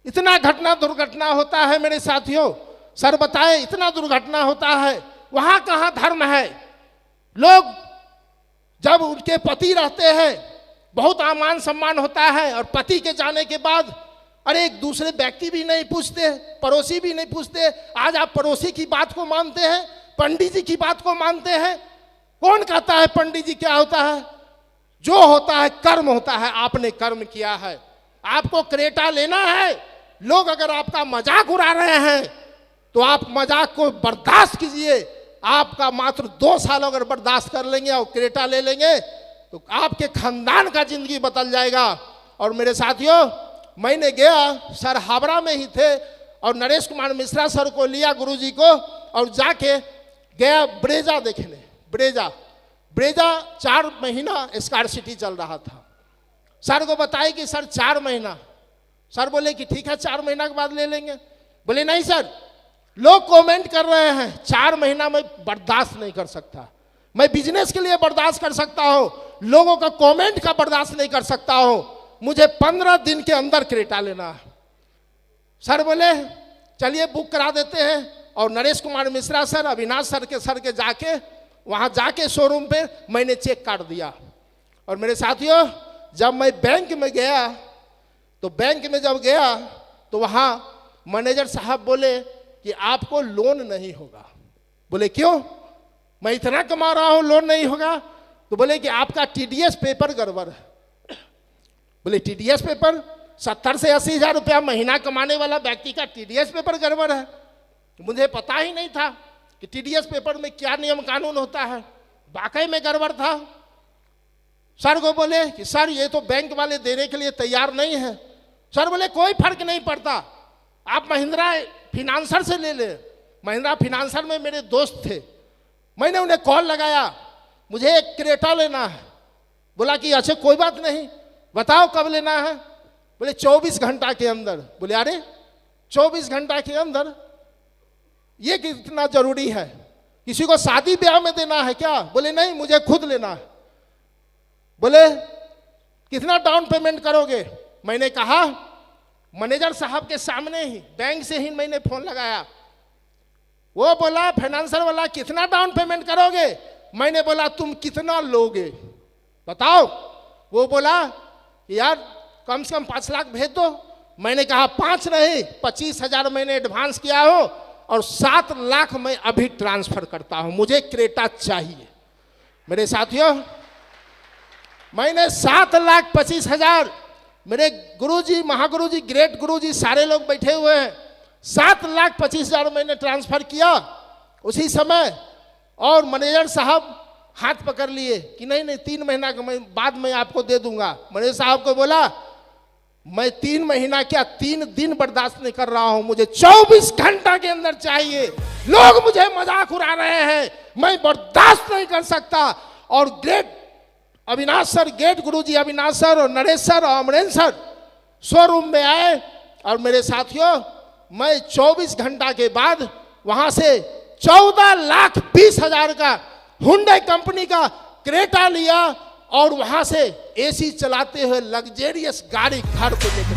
Speaker 1: इतना घटना दुर्घटना होता है मेरे साथियों। सर बताए इतना दुर्घटना होता है, वहां कहां धर्म है। लोग जब उनके पति रहते हैं बहुत आमान सम्मान होता है, और पति के जाने के बाद अरे एक दूसरे व्यक्ति भी नहीं पूछते, पड़ोसी भी नहीं पूछते। आज आप पड़ोसी की बात को मानते हैं, पंडित जी की बात को मानते हैं। कौन कहता है पंडित जी क्या होता है? जो होता है कर्म होता है, आपने कर्म किया है, आपको क्रेटा लेना है। लोग अगर आपका मजाक उड़ा रहे हैं तो आप मजाक को बर्दाश्त कीजिए। आपका मात्र 2 साल अगर बर्दाश्त कर लेंगे और क्रेटा ले लेंगे तो आपके खानदान का जिंदगी बदल जाएगा। और मेरे साथियों मैंने गया, सर हावड़ा में ही थे, और नरेश कुमार मिश्रा सर को लिया गुरुजी को, और जाके गया ब्रेजा देखने। ब्रेजा 4 महीना स्कार्सिटी चल रहा था। सर को बताया कि सर 4 महीना। सर बोले कि ठीक है 4 महीना के बाद ले लेंगे। बोले नहीं सर, लोग कमेंट कर रहे हैं, 4 महीना में बर्दाश्त नहीं कर सकता। मैं बिजनेस के लिए बर्दाश्त कर सकता हूं, लोगों का कमेंट का बर्दाश्त नहीं कर सकता हूं। मुझे 15 दिन के अंदर क्रेटा लेना है। सर बोले चलिए बुक करा देते हैं, और नरेश कुमार मिश्रा सर, अविनाश सर के जाके वहां जाके शोरूम पे मैंने चेक काट दिया। और मेरे साथियों, जब मैं बैंक में गया तो बैंक में जब गया तो वहाँ मैनेजर साहब बोले कि आपको लोन नहीं होगा। बोले क्यों? मैं इतना कमा रहा हूँ, लोन नहीं होगा? तो बोले कि आपका टीडीएस पेपर गड़बड़ है। बोले टीडीएस पेपर? 70 से 80 हजार रुपया महीना कमाने वाला व्यक्ति का टीडीएस पेपर गड़बड़ है? मुझे पता ही नहीं था कि टीडीएस पेपर में क्या नियम कानून होता है। वाकई में गड़बड़ था। सर को बोले कि सर ये तो बैंक वाले देने के लिए तैयार नहीं है। सर बोले कोई फर्क नहीं पड़ता, आप महिंद्रा फिनांसर से ले ले। महिंद्रा फिनांसर में मेरे दोस्त थे, मैंने उन्हें कॉल लगाया, मुझे एक क्रेटा लेना है। बोला कि अच्छा कोई बात नहीं, बताओ कब लेना है? बोले 24 घंटा के अंदर। बोले अरे 24 घंटा के अंदर ये कितना जरूरी है? किसी को शादी ब्याह में देना है क्या? बोले नहीं, मुझे खुद लेना है। बोले कितना डाउन पेमेंट करोगे? मैंने कहा मैनेजर साहब के सामने ही, बैंक से ही मैंने फोन लगाया। वो बोला फाइनेंसर वाला कितना डाउन पेमेंट करोगे? मैंने बोला तुम कितना लोगे बताओ। वो बोला यार कम से कम 5 लाख भेज दो। मैंने कहा 5 नहीं 25 हजार मैंने एडवांस किया हो और 7 लाख मैं अभी ट्रांसफर करता हूं, मुझे क्रेटा चाहिए। मेरे साथियों, मैंने 7,25,000, मेरे गुरुजी, महागुरुजी, ग्रेट गुरुजी सारे लोग बैठे हुए हैं, 7,25,000 मैंने ट्रांसफर किया उसी समय। और मैनेजर साहब हाथ पकड़ लिए कि नहीं नहीं 3 महीना के बाद मैं आपको दे दूंगा। मैनेजर साहब को बोला मैं 3 महीना क्या 3 दिन बर्दाश्त नहीं कर रहा हूं, मुझे 24 घंटा के अंदर चाहिए। लोग मुझे मजाक उड़ा रहे हैं, मैं बर्दाश्त नहीं कर सकता। और ग्रेट अविनाश सर, ग्रेट गुरुजी अविनाश सर और नरेश सर और अमरेंद्र सर शोरूम में आए। और मेरे साथियों, मैं 24 घंटा के बाद वहां से 14,20,000 का हुंडई कंपनी का क्रेटा लिया और वहां से एसी चलाते हुए लग्जरियस गाड़ी घर पे लेकर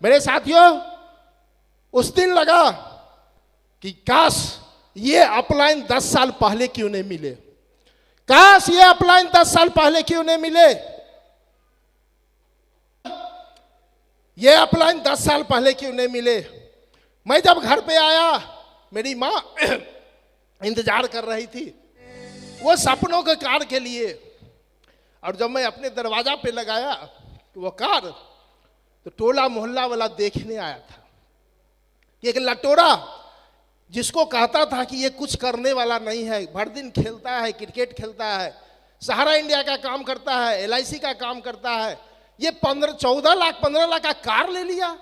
Speaker 1: मेरे साथियों, उस दिन लगा कि काश ये अपलाइन 10 साल पहले क्यों नहीं मिले, काश ये अपलाइन 10 साल पहले क्यों नहीं मिले। ये अपलाइन 10 साल पहले क्यों नहीं मिले। मैं जब घर पे आया, मेरी माँ इंतजार कर रही थी वो सपनों के कार के लिए। और जब मैं अपने दरवाजा पे लगाया तो वो कार, तो टोला मोहल्ला वाला देखने आया था। एक लटोरा जिसको कहता था कि ये कुछ करने वाला नहीं है, भर दिन खेलता है, क्रिकेट खेलता है, सहारा इंडिया का काम करता है, LIC का काम करता है, ये 14 लाख 15 लाख का कार ले लिया।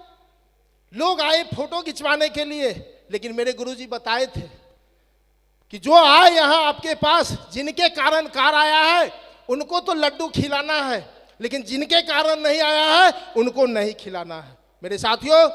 Speaker 1: लोग आए फोटो खिंचवाने के लिए, लेकिन मेरे गुरुजी बताए थे कि जो आए यहाँ आपके पास, जिनके कारण कार आया है उनको तो लड्डू खिलाना है, लेकिन जिनके कारण नहीं आया है उनको नहीं खिलाना है। मेरे साथियों,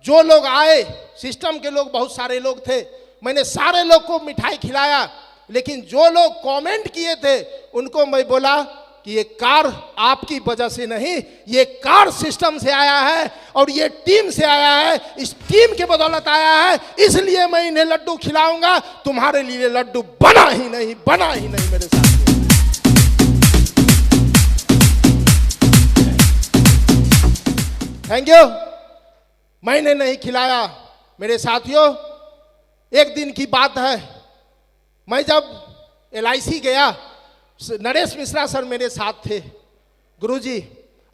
Speaker 1: जो लोग आए, सिस्टम के लोग बहुत सारे लोग थे, मैंने सारे लोग को मिठाई खिलाया, लेकिन जो लोग कमेंट किए थे उनको मैं बोला कि ये कार आपकी वजह से नहीं, ये कार सिस्टम से आया है और ये टीम से आया है, इस टीम के बदौलत आया है, इसलिए मैं इन्हें लड्डू खिलाऊंगा। तुम्हारे लिए लड्डू बना ही नहीं, बना ही नहीं। मेरे साथ थैंक यू, मैंने नहीं खिलाया। मेरे साथियों, एक दिन की बात है, मैं जब LIC गया, नरेश मिश्रा सर मेरे साथ थे गुरुजी,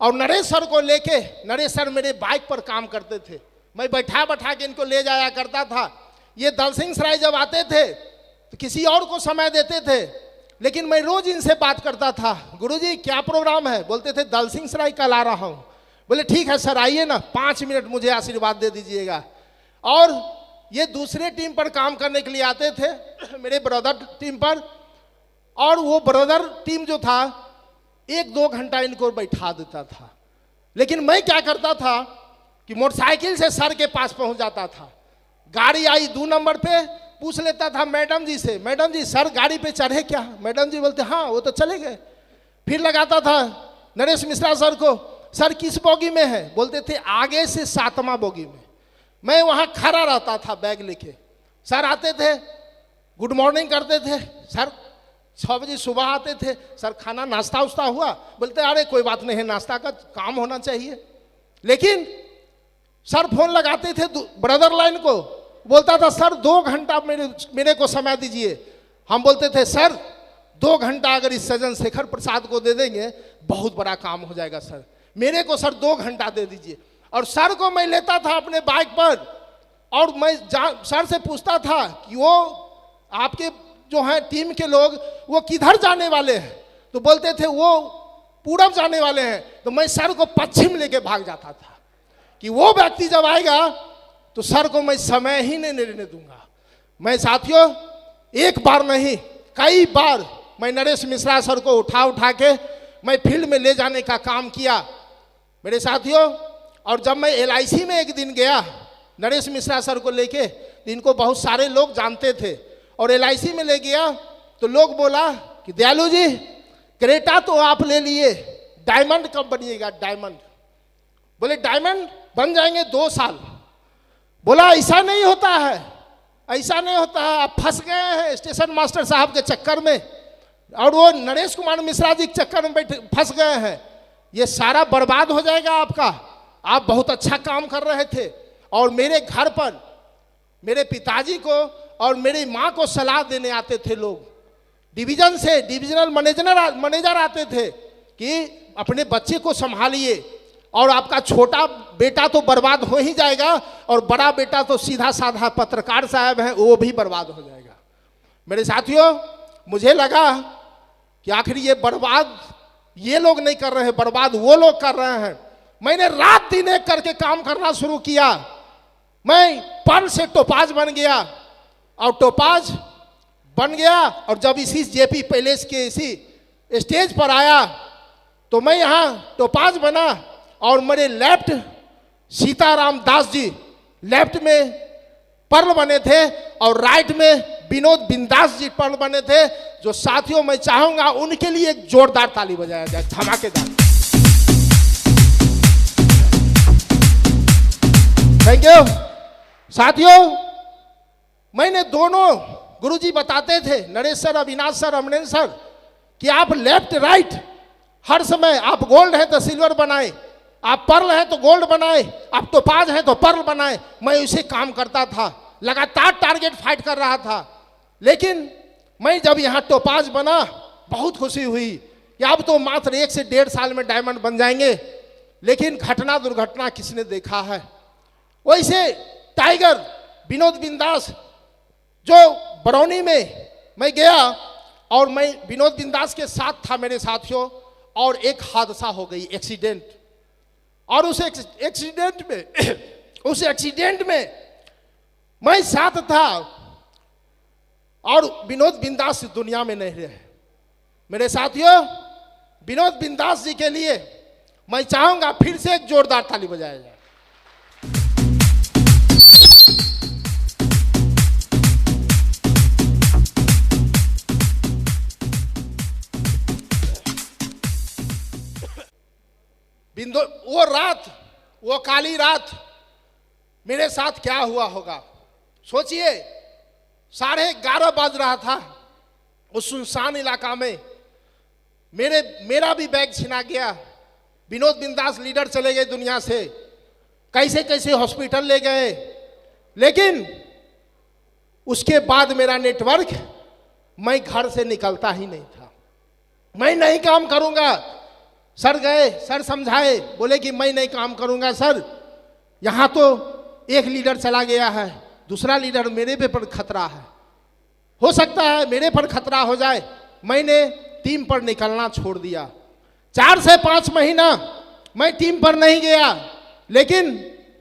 Speaker 1: और नरेश सर को लेके, नरेश सर मेरे बाइक पर काम करते थे, मैं बैठा बैठा के इनको ले जाया करता था। ये दलसिंह सराय जब आते थे तो किसी और को समय देते थे, लेकिन मैं रोज इनसे बात करता था, गुरुजी क्या प्रोग्राम है? बोलते थे दलसिंह सराय कल आ रहा हूँ। बोले ठीक है सर आइए ना, 5 मिनट मुझे आशीर्वाद दे दीजिएगा। और ये दूसरे टीम पर काम करने के लिए आते थे, मेरे ब्रदर टीम पर, और वो ब्रदर टीम जो था 1-2 घंटा इनको बैठा देता था। लेकिन मैं क्या करता था कि मोटरसाइकिल से सर के पास पहुंच जाता था, गाड़ी आई 2 नंबर पे, पूछ लेता था मैडम जी से, मैडम जी सर गाड़ी पे चढ़े क्या? मैडम जी बोलते हाँ वो तो चले गए। फिर लगाता था नरेश मिश्रा सर को, सर किस बोगी में है? बोलते थे आगे से 7वां बोगी में। मैं वहां खड़ा रहता था बैग लेके, सर आते थे, गुड मॉर्निंग करते थे। सर 6 बजे सुबह आते थे, सर खाना नाश्ता उस्ता हुआ? बोलते अरे कोई बात नहीं है, नाश्ता का काम होना चाहिए। लेकिन सर फोन लगाते थे ब्रदर लाइन को, बोलता था सर 2 घंटा मेरे को समय दीजिए। हम बोलते थे सर 2 घंटा अगर इस सज्जन शेखर प्रसाद को दे देंगे बहुत बड़ा काम हो जाएगा सर, मेरे को सर 2 घंटा दे दीजिए। और सर को मैं लेता था अपने बाइक पर और मैं सर से पूछता था कि वो आपके जो हैं टीम के लोग वो किधर जाने वाले हैं? तो बोलते थे वो पूरब जाने वाले हैं। तो मैं सर को पश्चिम लेके भाग जाता था कि वो व्यक्ति जब आएगा तो सर को मैं समय ही नहीं लेने दूंगा। मैं साथियों एक बार नहीं कई बार मैं नरेश मिश्रा सर को उठा के मैं फील्ड में ले जाने का काम किया मेरे साथियों। और जब मैं LIC में एक दिन गया नरेश मिश्रा सर को लेके, इनको बहुत सारे लोग जानते थे, और LIC में ले गया तो लोग बोला कि दयालु जी क्रेटा तो आप ले लिए, डायमंड कब बनिएगा? डायमंड बोले डायमंड बन जाएंगे 2 साल। बोला ऐसा नहीं होता है, ऐसा नहीं होता है, आप फंस गए हैं स्टेशन मास्टर साहब के चक्कर में और वो नरेश कुमार मिश्रा जी के चक्कर में फंस गए हैं, ये सारा बर्बाद हो जाएगा आपका। आप बहुत अच्छा काम कर रहे थे। और मेरे घर पर मेरे पिताजी को और मेरी माँ को सलाह देने आते थे लोग, डिवीजन से डिविजनल मैनेजर आते थे कि अपने बच्चे को संभालिए और आपका छोटा बेटा तो बर्बाद हो ही जाएगा और बड़ा बेटा तो सीधा साधा पत्रकार साहब है वो भी बर्बाद हो जाएगा। मेरे साथियों मुझे लगा कि आखिर ये बर्बाद ये लोग नहीं कर रहे हैं, बर्बाद वो लोग कर रहे हैं। मैंने रात दिन एक करके काम करना शुरू किया। मैं पर्ल से टोपाज बन गया और टोपाज बन गया और जब इसी JP पैलेस के इसी स्टेज पर आया तो मैं यहाँ टोपाज बना और मेरे लेफ्ट सीताराम दास जी लेफ्ट में पर्ल बने थे और राइट में विनोद बिंदास जी पर्ल बने थे, जो साथियों मैं चाहूंगा उनके लिए एक जोरदार ताली बजाया जाए, धमाकेदार। थैंक यू साथियों। मैंने दोनों गुरुजी बताते थे Naresh sir, Avinash sir, Amrendra sir कि आप लेफ्ट राइट हर समय आप गोल्ड है तो सिल्वर बनाए, आप पर्ल है तो गोल्ड बनाए, आप टोपाज है तो पर्ल बनाए। मैं उसे काम करता था, लगातार टारगेट फाइट कर रहा था। लेकिन मैं जब यहाँ टोपाज बना बहुत खुशी हुई कि अब तो मात्र 1 से 1.5 साल में डायमंड बन जाएंगे। लेकिन घटना दुर्घटना किसने देखा है? वैसे टाइगर विनोद बिंदास जो बरौनी में मैं गया और मैं विनोद बिंदास के साथ था मेरे साथियों, और एक हादसा हो गई, एक्सीडेंट। और उस एक्सीडेंट में मैं साथ था और विनोद बिंदास दुनिया में नहीं रहे। मेरे साथियों विनोद बिंदास जी के लिए मैं चाहूंगा फिर से एक जोरदार ताली बजाया जाए। वो रात, वो काली रात मेरे साथ क्या हुआ होगा सोचिए। 11:30 बज रहा था उस सुनसान इलाका में। मेरा भी बैग छिना गया। विनोद बिंदास लीडर चले गए दुनिया से, कैसे कैसे हॉस्पिटल ले गए। लेकिन उसके बाद मेरा नेटवर्क, मैं घर से निकलता ही नहीं था। मैं नहीं काम करूंगा। सर गए, सर समझाए, बोले कि मैं नहीं काम करूंगा सर, यहाँ तो एक लीडर चला गया है, दूसरा लीडर मेरे पे पर खतरा है, हो सकता है मेरे पर खतरा हो जाए। मैंने टीम पर निकलना छोड़ दिया। 4 से 5 महीना मैं टीम पर नहीं गया। लेकिन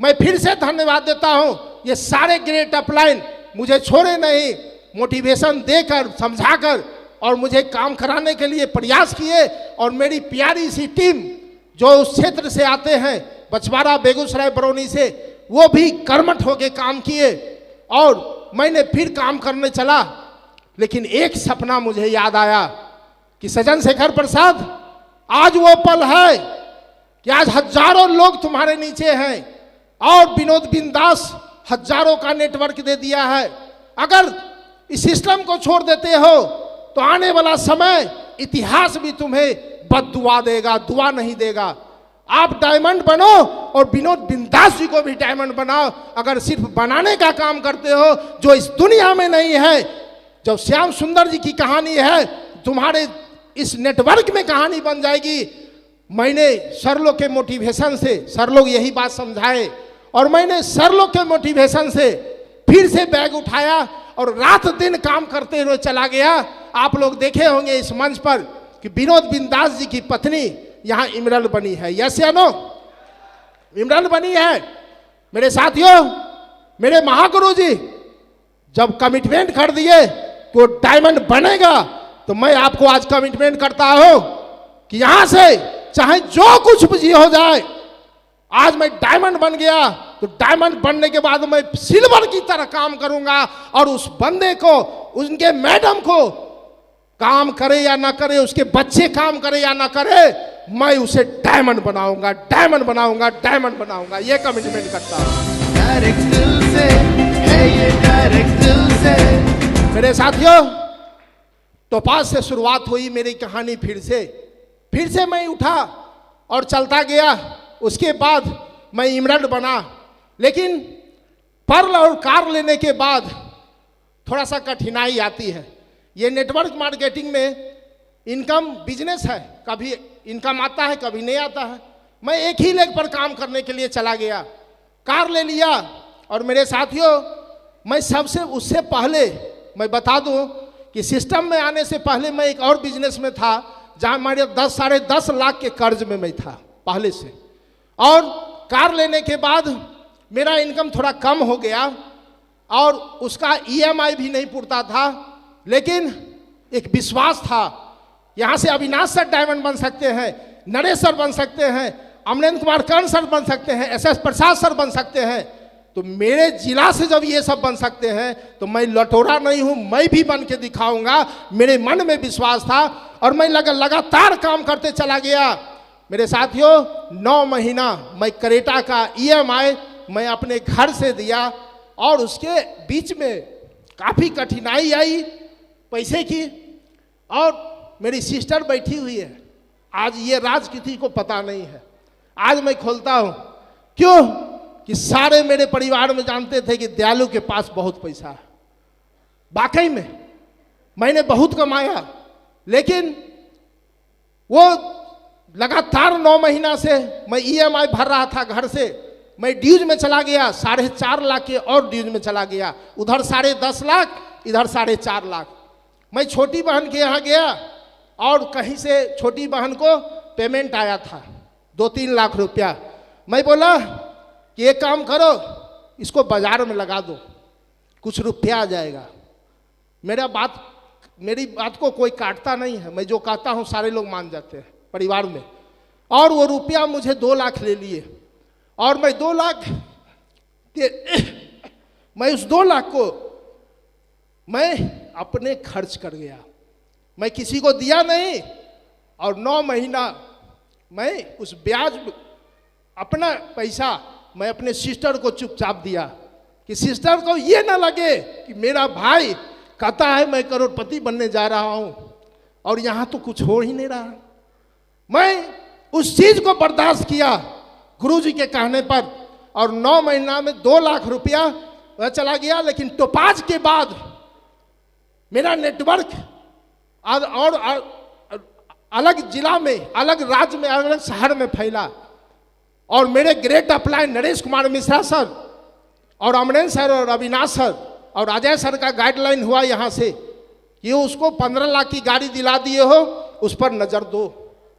Speaker 1: मैं फिर से धन्यवाद देता हूं, ये सारे ग्रेट अपलाइन मुझे छोड़े नहीं, मोटिवेशन देकर, समझाकर और मुझे काम कराने के लिए प्रयास किए। और मेरी प्यारी सी टीम जो उस क्षेत्र से आते हैं, बछवाड़ा, बेगूसराय, बरौनी से, वो भी कर्मठ होके काम किए और मैंने फिर काम करने चला। लेकिन एक सपना मुझे याद आया कि सज्जन शेखर प्रसाद, आज वो पल है कि आज हजारों लोग तुम्हारे नीचे हैं और विनोद बिंदास हजारों का नेटवर्क दे दिया है। अगर इस सिस्टम को छोड़ देते हो तो आने वाला समय इतिहास भी तुम्हें बद्दुआ देगा, दुआ नहीं देगा। आप डायमंड बनो और विनोद बिंदास जी को भी डायमंड बनाओ। अगर सिर्फ बनाने का काम करते हो जो इस दुनिया में नहीं है, जब श्याम सुंदर जी की कहानी है तुम्हारे इस नेटवर्क में कहानी बन जाएगी। मैंने सर लोग के मोटिवेशन से, सर लोग यही बात समझाए और मैंने सर लोग के मोटिवेशन से फिर से बैग उठाया और रात दिन काम करते हुए चला गया। आप लोग देखे होंगे इस मंच पर कि विनोद बिंदास जी की पत्नी यहाँ इमरल बनी है। यस या नो? इमरल बनी है। मेरे साथियों, मेरे महागुरु जी जब कमिटमेंट कर दिए तो डायमंड बनेगा, तो मैं आपको आज कमिटमेंट करता हूं कि यहां से चाहे जो कुछ भी हो जाए, आज मैं डायमंड बन गया तो डायमंड बनने के बाद मैं सिल्वर की तरह काम करूंगा और उस बंदे को, उनके मैडम को, काम करे या ना करे, उसके बच्चे काम करे या ना करे, मैं उसे डायमंड बनाऊंगा, डायमंड बनाऊंगा, डायमंड बनाऊंगा। ये कमिटमेंट करता हूं। डायरेक्ट दिल से है ये, डायरेक्ट दिल से। मेरे साथियों, टोपाज से शुरुआत हुई मेरी कहानी। फिर से मैं उठा और चलता गया। उसके बाद मैं इमरल्ड बना। लेकिन पर्ल और कार लेने के बाद थोड़ा सा कठिनाई आती है। ये नेटवर्क मार्केटिंग में इनकम बिजनेस है, कभी इनकम आता है कभी नहीं आता है। मैं एक ही लेग पर काम करने के लिए चला गया, कार ले लिया। और मेरे साथियों, मैं सबसे उससे पहले मैं बता दूं कि सिस्टम में आने से पहले मैं एक और बिजनेस में था जहां हमारे साढ़े 10 लाख के कर्ज में मैं था पहले से। और कार लेने के बाद मेरा इनकम थोड़ा कम हो गया और उसका EMI भी नहीं पूरता था। लेकिन एक विश्वास था, यहाँ से अविनाश सर डायमंड बन सकते हैं, नरेश सर बन सकते हैं, अमरेंद्र कुमार कर्ण सर बन सकते हैं, SS प्रसाद सर बन सकते हैं। तो मेरे जिला से जब ये सब बन सकते हैं तो मैं लटोरा नहीं हूँ, मैं भी बन के दिखाऊंगा। मेरे मन में विश्वास था और मैं लगातार काम करते चला गया। मेरे साथियों, 9 महीना मैं क्रेटा का EMI मैं अपने घर से दिया और उसके बीच में काफ़ी कठिनाई आई पैसे की। और मेरी सिस्टर बैठी हुई है, आज ये राज किसी को पता नहीं है। आज मैं खोलता हूँ, क्यों कि सारे मेरे परिवार में जानते थे कि दयालु के पास बहुत पैसा है। वाकई में मैंने बहुत कमाया, लेकिन वो लगातार 9 महीना से मैं EMI भर रहा था घर से। मैं ड्यूज में चला गया, 4.5 लाख के और ड्यूज में चला गया। उधर 10.5 लाख, इधर 4.5 लाख। मैं छोटी बहन के यहाँ गया और कहीं से छोटी बहन को पेमेंट आया था 2-3 लाख रुपया। मैं बोला कि एक काम करो, इसको बाजार में लगा दो, कुछ रुपया आ जाएगा। मेरी बात को कोई काटता नहीं है, मैं जो कहता हूँ सारे लोग मान जाते हैं परिवार में। और वो रुपया मुझे 2 लाख ले लिए और मैं 2 लाख मैं उस 2 लाख को मैं अपने खर्च कर गया। मैं किसी को दिया नहीं और 9 महीना मैं उस ब्याज अपना पैसा मैं अपने सिस्टर को चुपचाप दिया कि सिस्टर को ये ना लगे कि मेरा भाई कहता है मैं करोड़पति बनने जा रहा हूं और यहां तो कुछ हो ही नहीं रहा। मैं उस चीज को बर्दाश्त किया गुरुजी के कहने पर और 9 महीना में 2 लाख रुपया वह चला गया। लेकिन टोपाज के बाद मेरा नेटवर्क और अलग जिला में, अलग राज्य में, अलग शहर में फैला और मेरे great upline Naresh Kumar Mishra sir और अमरेंद्र सर और अविनाश सर और अजय सर का गाइडलाइन हुआ यहाँ से कि उसको 15 लाख की गाड़ी दिला दिए हो, उस पर नज़र दो।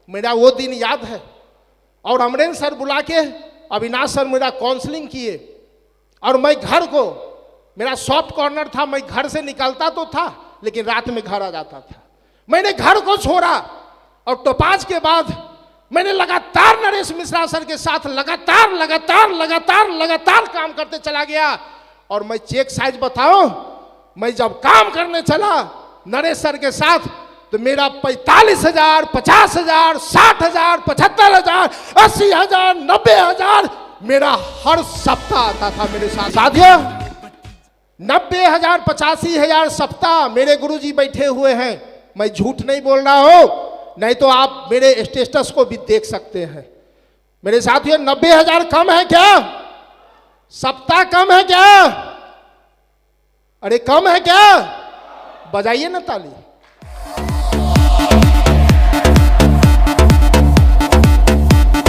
Speaker 1: मेरा वो दिन याद है। और अमरेंद्र सर बुला के अविनाश सर मेरा काउंसलिंग किए और मैं घर को, मेरा सॉफ्ट कॉर्नर था, मैं घर से निकलता तो था लेकिन रात में घर आ जाता था। मैंने घर को छोड़ा और टोपाज के बाद मैंने लगातार नरेश मिश्रा सर के साथ लगातार काम करते चला गया। और मैं चेक साइज बताऊं, मैं जब काम करने चला नरेश सर के साथ तो मेरा 45,000, 50,000, 60,000, 75,000, 80,000, 90,000 मेरा हर सप्ताह आता था मेरे साथ। साथियों, 90,000 85,000 सप्ताह मेरे गुरुजी बैठे हुए हैं। मैं झूठ नहीं बोल रहा हूं, नहीं तो आप मेरे स्टेटस को भी देख सकते हैं। मेरे साथियों, 90,000 कम है क्या? सप्ताह कम है क्या? अरे कम है क्या? बजाइए ना ताली।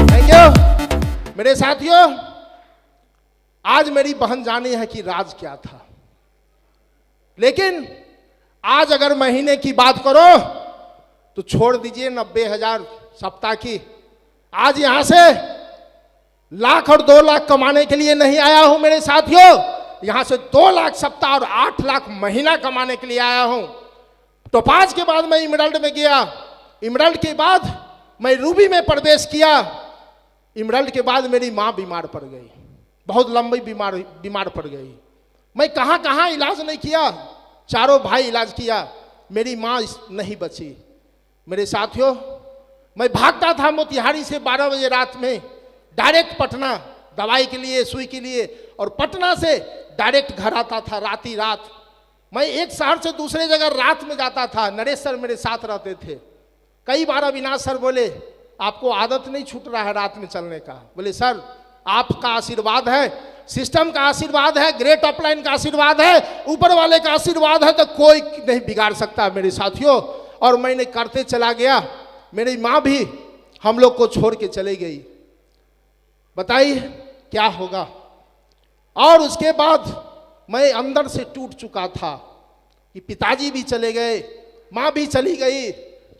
Speaker 1: Thank you. मेरे साथियों, आज मेरी बहन जानी है कि राज क्या था, लेकिन आज अगर महीने की बात करो तो छोड़ दीजिए 90,000 सप्ताह की। आज यहां से लाख और 2 लाख कमाने के लिए नहीं आया हूं मेरे साथियों, यहां से 2 लाख सप्ताह और 8 लाख महीना कमाने के लिए आया हूं। तो 5 के बाद मैं इमरल्ड में गया, इमरल्ड के बाद मैं रूबी में प्रवेश किया। इमरल्ड के बाद मेरी मां बीमार पड़ गई, बहुत लंबी बीमार पड़ गई। मैं कहां कहां इलाज नहीं किया, चारों भाई इलाज किया, मेरी मां नहीं बची। मेरे साथियों, मैं भागता था मोतिहारी से 12 बजे रात में डायरेक्ट पटना दवाई के लिए, सुई के लिए, और पटना से डायरेक्ट घर आता था राती रात। मैं एक शहर से दूसरे जगह रात में जाता था। नरेश सर मेरे साथ रहते थे। कई बार अविनाश सर बोले, आपको आदत नहीं छूट रहा है रात में चलने का? बोले सर, आपका आशीर्वाद है, सिस्टम का आशीर्वाद है, ग्रेट अपलाइन का आशीर्वाद है, ऊपर वाले का आशीर्वाद है, तो कोई नहीं बिगाड़ सकता मेरे साथियों। और मैंने करते चला गया। मेरी माँ भी हम लोग को छोड़ के चली गई। बताइए क्या होगा? और उसके बाद मैं अंदर से टूट चुका था कि पिताजी भी चले गए, माँ भी चली गई,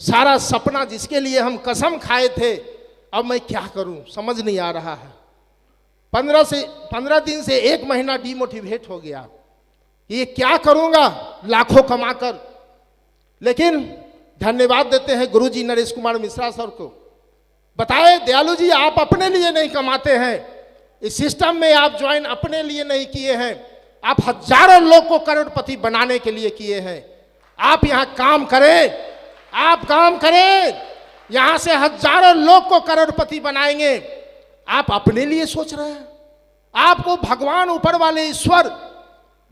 Speaker 1: सारा सपना जिसके लिए हम कसम खाए थे, अब मैं क्या करूं समझ नहीं आ रहा है। 15 दिन से 1 महीना डिमोटिवेट हो गया, ये क्या करूंगा लाखों कमाकर। लेकिन धन्यवाद देते हैं गुरुजी नरेश कुमार मिश्रा सर को। बताए, दयालु जी आप अपने लिए नहीं कमाते हैं, इस सिस्टम में आप ज्वाइन अपने लिए नहीं किए हैं, आप हजारों लोग को करोड़पति बनाने के लिए किए हैं। आप यहाँ काम करें, आप काम करें, यहां से हजारों लोग को करोड़पति बनाएंगे। आप अपने लिए सोच रहे हैं? आपको भगवान ऊपर वाले ईश्वर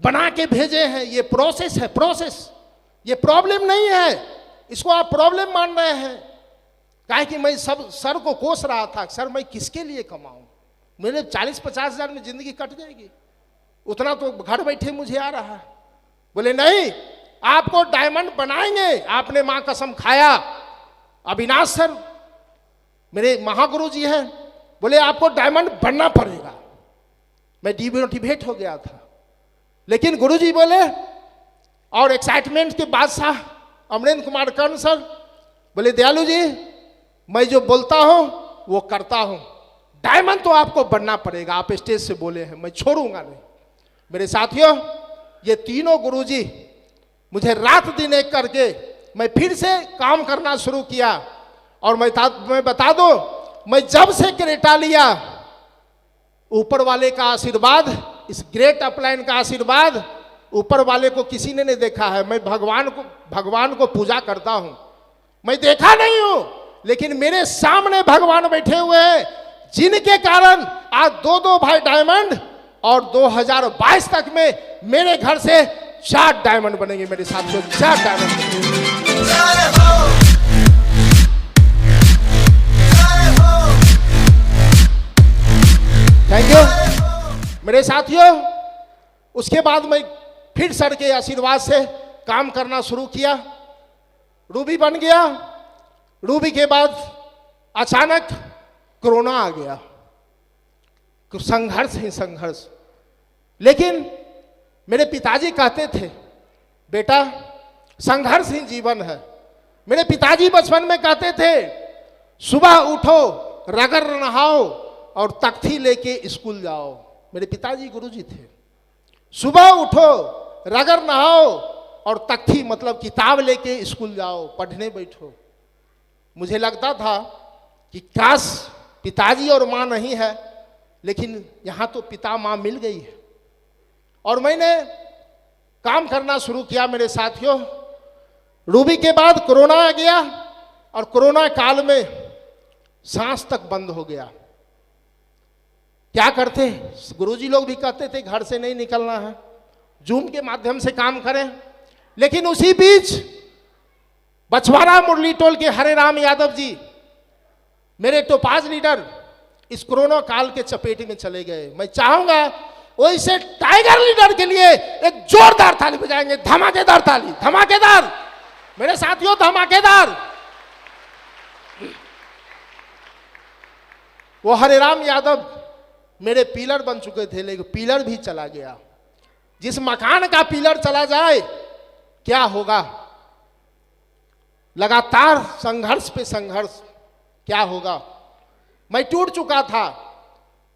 Speaker 1: बना के भेजे हैं। ये प्रोसेस है, प्रोसेस, ये प्रॉब्लम नहीं है, इसको आप प्रॉब्लम मान रहे हैं। काहे कि मैं सब सर को कोस रहा था, सर मैं किसके लिए कमाऊं, मेरे 40-50 हजार में जिंदगी कट जाएगी, उतना तो घर बैठे मुझे आ रहा है। बोले नहीं, आपको डायमंड बनाएंगे, आपने मां कसम खाया। अविनाश सर मेरे महागुरु जी हैं, बोले आपको डायमंड बनना पड़ेगा। मैं डिमोटिवेट हो गया था, लेकिन गुरुजी बोले, और एक्साइटमेंट के बादशाह अमरेंद्र कुमार कर्ण सर बोले, दयालु जी मैं जो बोलता हूं वो करता हूं, डायमंड तो आपको बनना पड़ेगा, आप स्टेज से बोले हैं, मैं छोड़ूंगा नहीं। मेरे साथियों, ये तीनों गुरुजी मुझे रात दिन एक करके मैं फिर से काम करना शुरू किया। और मैं बता दूं, मैं जब से क्रेटा लिया, ऊपर वाले का आशीर्वाद, इस ग्रेट अपलाइन का आशीर्वाद ऊपर वाले को किसी ने नहीं देखा है। मैं भगवान को पूजा करता हूं, मैं देखा नहीं हूं, लेकिन मेरे सामने भगवान बैठे हुए हैं, जिनके कारण आज 2-2 भाई डायमंड, और 2022 तक में मेरे घर से 4 डायमंड बनेंगे। मेरे साथियों, 4 डायमंड। थैंक यू मेरे साथियों। उसके बाद मैं फिर सर के आशीर्वाद से काम करना शुरू किया, रूबी बन गया। रूबी के बाद अचानक कोरोना आ गया, संघर्ष ही संघर्ष। लेकिन मेरे पिताजी कहते थे, बेटा संघर्ष ही जीवन है। मेरे पिताजी बचपन में कहते थे, सुबह उठो, रगड़ नहाओ और तख्ती लेके स्कूल जाओ। मेरे पिताजी गुरुजी थे। सुबह उठो, रगड़ नहाओ और तख्ती मतलब किताब लेके स्कूल जाओ, पढ़ने बैठो। मुझे लगता था कि काश पिताजी और माँ नहीं है, लेकिन यहाँ तो पिता माँ मिल गई है। और मैंने काम करना शुरू किया। मेरे साथियों, रूबी के बाद कोरोना आ गया, और कोरोना काल में सांस तक बंद हो गया। क्या करते, गुरुजी लोग भी कहते थे घर से नहीं निकलना है, जूम के माध्यम से काम करें। लेकिन उसी बीच बछवाड़ा मुरली टोल के हरे राम यादव जी, मेरे टोपाज लीडर, इस कोरोना काल के चपेट में चले गए। मैं चाहूंगा वैसे टाइगर लीडर के लिए एक जोरदार ताली बजाएंगे, धमाकेदार ताली, धमाकेदार मेरे साथियों, धमाकेदार। वो हरेराम यादव मेरे पिलर बन चुके थे, लेकिन पिलर भी चला गया। जिस मकान का पिलर चला जाए क्या होगा? लगातार संघर्ष पे संघर्ष, क्या होगा? मैं टूट चुका था,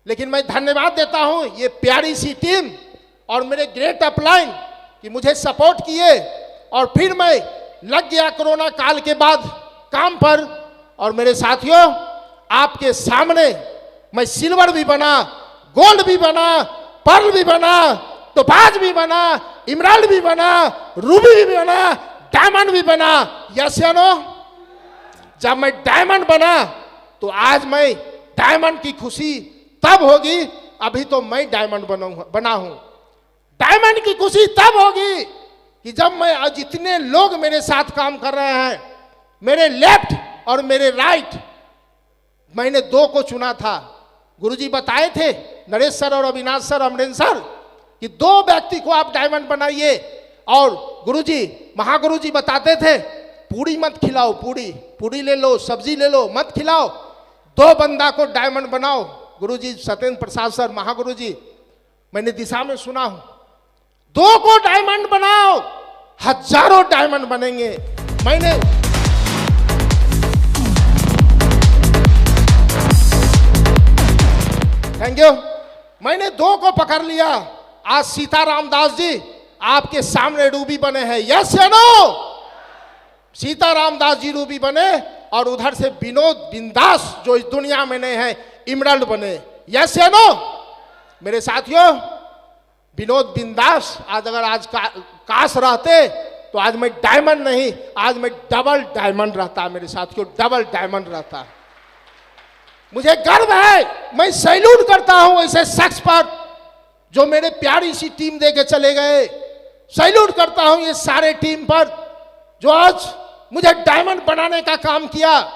Speaker 1: लेकिन मैं धन्यवाद देता हूं ये प्यारी सी टीम और मेरे ग्रेट अपलाइन कि मुझे सपोर्ट किए और फिर मैं लग गया कोरोना काल के बाद काम पर। और मेरे साथियों, आपके सामने मैं सिल्वर भी बना, गोल्ड भी बना, पर्ल भी बना, टोपाज भी बना, इमराल्ड भी बना, रूबी भी बना, डायमंड भी बना। यस या नो? जब मैं डायमंड बना तो आज मैं डायमंड की खुशी तब होगी, अभी तो मैं डायमंड बना हूं। डायमंड की खुशी तब होगी कि जब मैं, जितने लोग मेरे साथ काम कर रहे हैं, मेरे लेफ्ट और मेरे राइट, मैंने दो को चुना था। गुरुजी बताए थे, नरेश सर और अविनाश सर, अमरेंद्र सर, कि दो व्यक्ति को आप डायमंड बनाइए। और गुरुजी, महागुरुजी बताते थे, पूरी मत खिलाओ, पूरी ले लो, सब्जी ले लो, मत खिलाओ, दो बंदा को डायमंड बनाओ। गुरुजी सत्येंद्र प्रसाद सर, महागुरुजी, मैंने दिशा में सुना हूं, दो को डायमंड बनाओ, हजारों डायमंड बनेंगे। मैंने थैंक यू, मैंने दो को पकड़ लिया। आज सीताराम दास जी आपके सामने रूबी बने हैं। यस या नो? सीताराम दास जी रूबी बने और उधर से विनोद बिंदास जो इस दुनिया में नहीं है, इमराल्ड बने। यस या नो? मेरे साथियों, विनोद बिंदास आज अगर आज काश रहते तो आज मैं डायमंड नहीं, आज मैं डबल डायमंड रहता। मेरे साथियों, डबल डायमंड रहता। मुझे गर्व है, मैं सैल्यूट करता हूं ऐसे शख्स पर जो मेरे प्यारी सी टीम दे के चले गए। सैल्यूट करता हूं ये सारे टीम पर जो आज मुझे डायमंड बनाने का काम किया।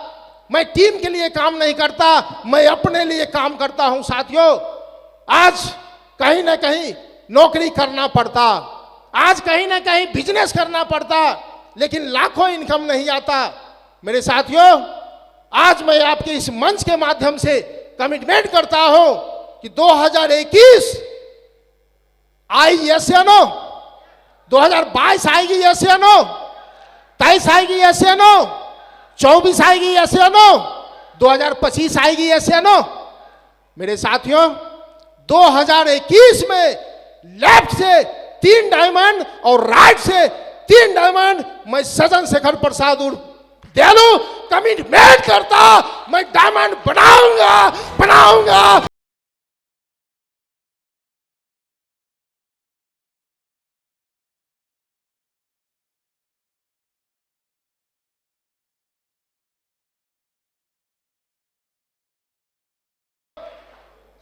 Speaker 1: मैं टीम के लिए काम नहीं करता, मैं अपने लिए काम करता हूं। साथियों, आज कहीं ना कहीं नौकरी करना पड़ता, आज कहीं ना कहीं बिजनेस करना पड़ता, लेकिन लाखों इनकम नहीं आता। मेरे साथियों, आज मैं आपके इस मंच के माध्यम से कमिटमेंट करता हूं कि 2021 आई। यस या नो? 2022 आएगी। यस या नो? 23 आएगी। यस या नो? 24 आएगी। यस या नो? 2025 आएगी। यस या नो? मेरे साथियों, 2021 में लेफ्ट से 3 डायमंड और राइट से 3 डायमंड मैं सजन शेखर प्रसाद उर्फ दयालु कमिटमेंट करता, मैं डायमंड बनाऊंगा।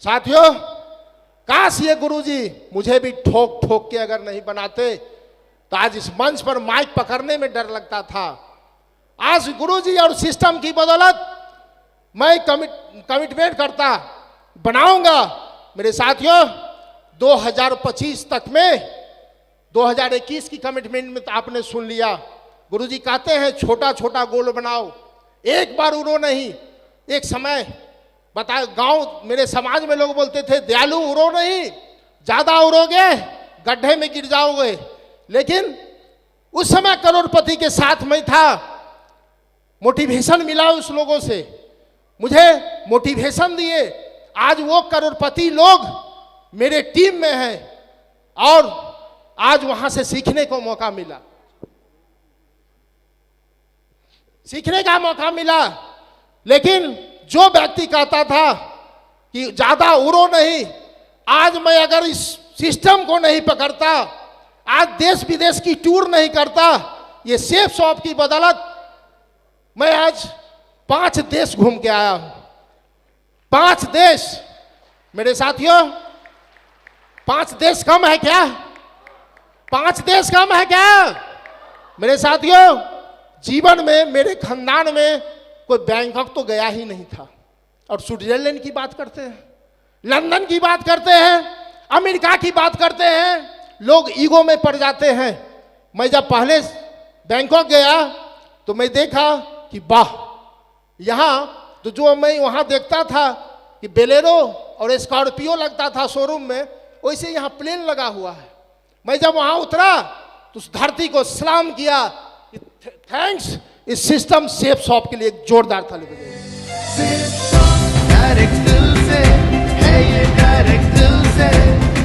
Speaker 1: साथियों, काश ये गुरुजी मुझे भी ठोक ठोक के अगर नहीं बनाते तो आज इस मंच पर माइक पकड़ने में डर लगता था। आज गुरुजी और सिस्टम की बदौलत मैं कमिटमेंट करता, बनाऊंगा। मेरे साथियों, 2025 तक में, 2021 की कमिटमेंट में तो आपने सुन लिया। गुरुजी कहते हैं छोटा छोटा गोल बनाओ, एक बार उड़ो नहीं। एक समय बता, गांव मेरे समाज में लोग बोलते थे, दयालु उड़ो नहीं, ज्यादा उड़ोगे गड्ढे में गिर जाओगे। लेकिन उस समय करोड़पति के साथ में था, मोटिवेशन मिला उस लोगों से, मुझे मोटिवेशन दिए। आज वो करोड़पति लोग मेरे टीम में हैं और आज वहां से सीखने को मौका मिला, सीखने का मौका मिला। लेकिन जो व्यक्ति कहता था कि ज्यादा उड़ो नहीं, आज मैं अगर इस सिस्टम को नहीं पकड़ता, आज देश विदेश की टूर नहीं करता, ये सेफ शॉप की बदौलत मैं आज 5 देश घूम के आया हूं। 5 देश। मेरे साथियों, 5 देश कम है क्या? 5 देश कम है क्या? मेरे साथियों, जीवन में मेरे खानदान में कोई बैंकॉक तो गया ही नहीं था, और स्विट्जरलैंड की बात करते हैं, लंदन की बात करते हैं, अमेरिका की बात करते हैं, लोग ईगो में पड़ जाते हैं। मैं जब पहले बैंकॉक गया तो मैं देखा कि वाह, यहाँ तो जो मैं वहाँ देखता था कि बेलेरो और स्कॉर्पियो लगता था शोरूम में, वैसे यहाँ प्लेन लगा हुआ है। मैं जब वहाँ उतरा तो उस धरती को सलाम किया, थैंक्स इस सिस्टम सेफ शॉप के लिए। एक जोरदार ताली बजाइए।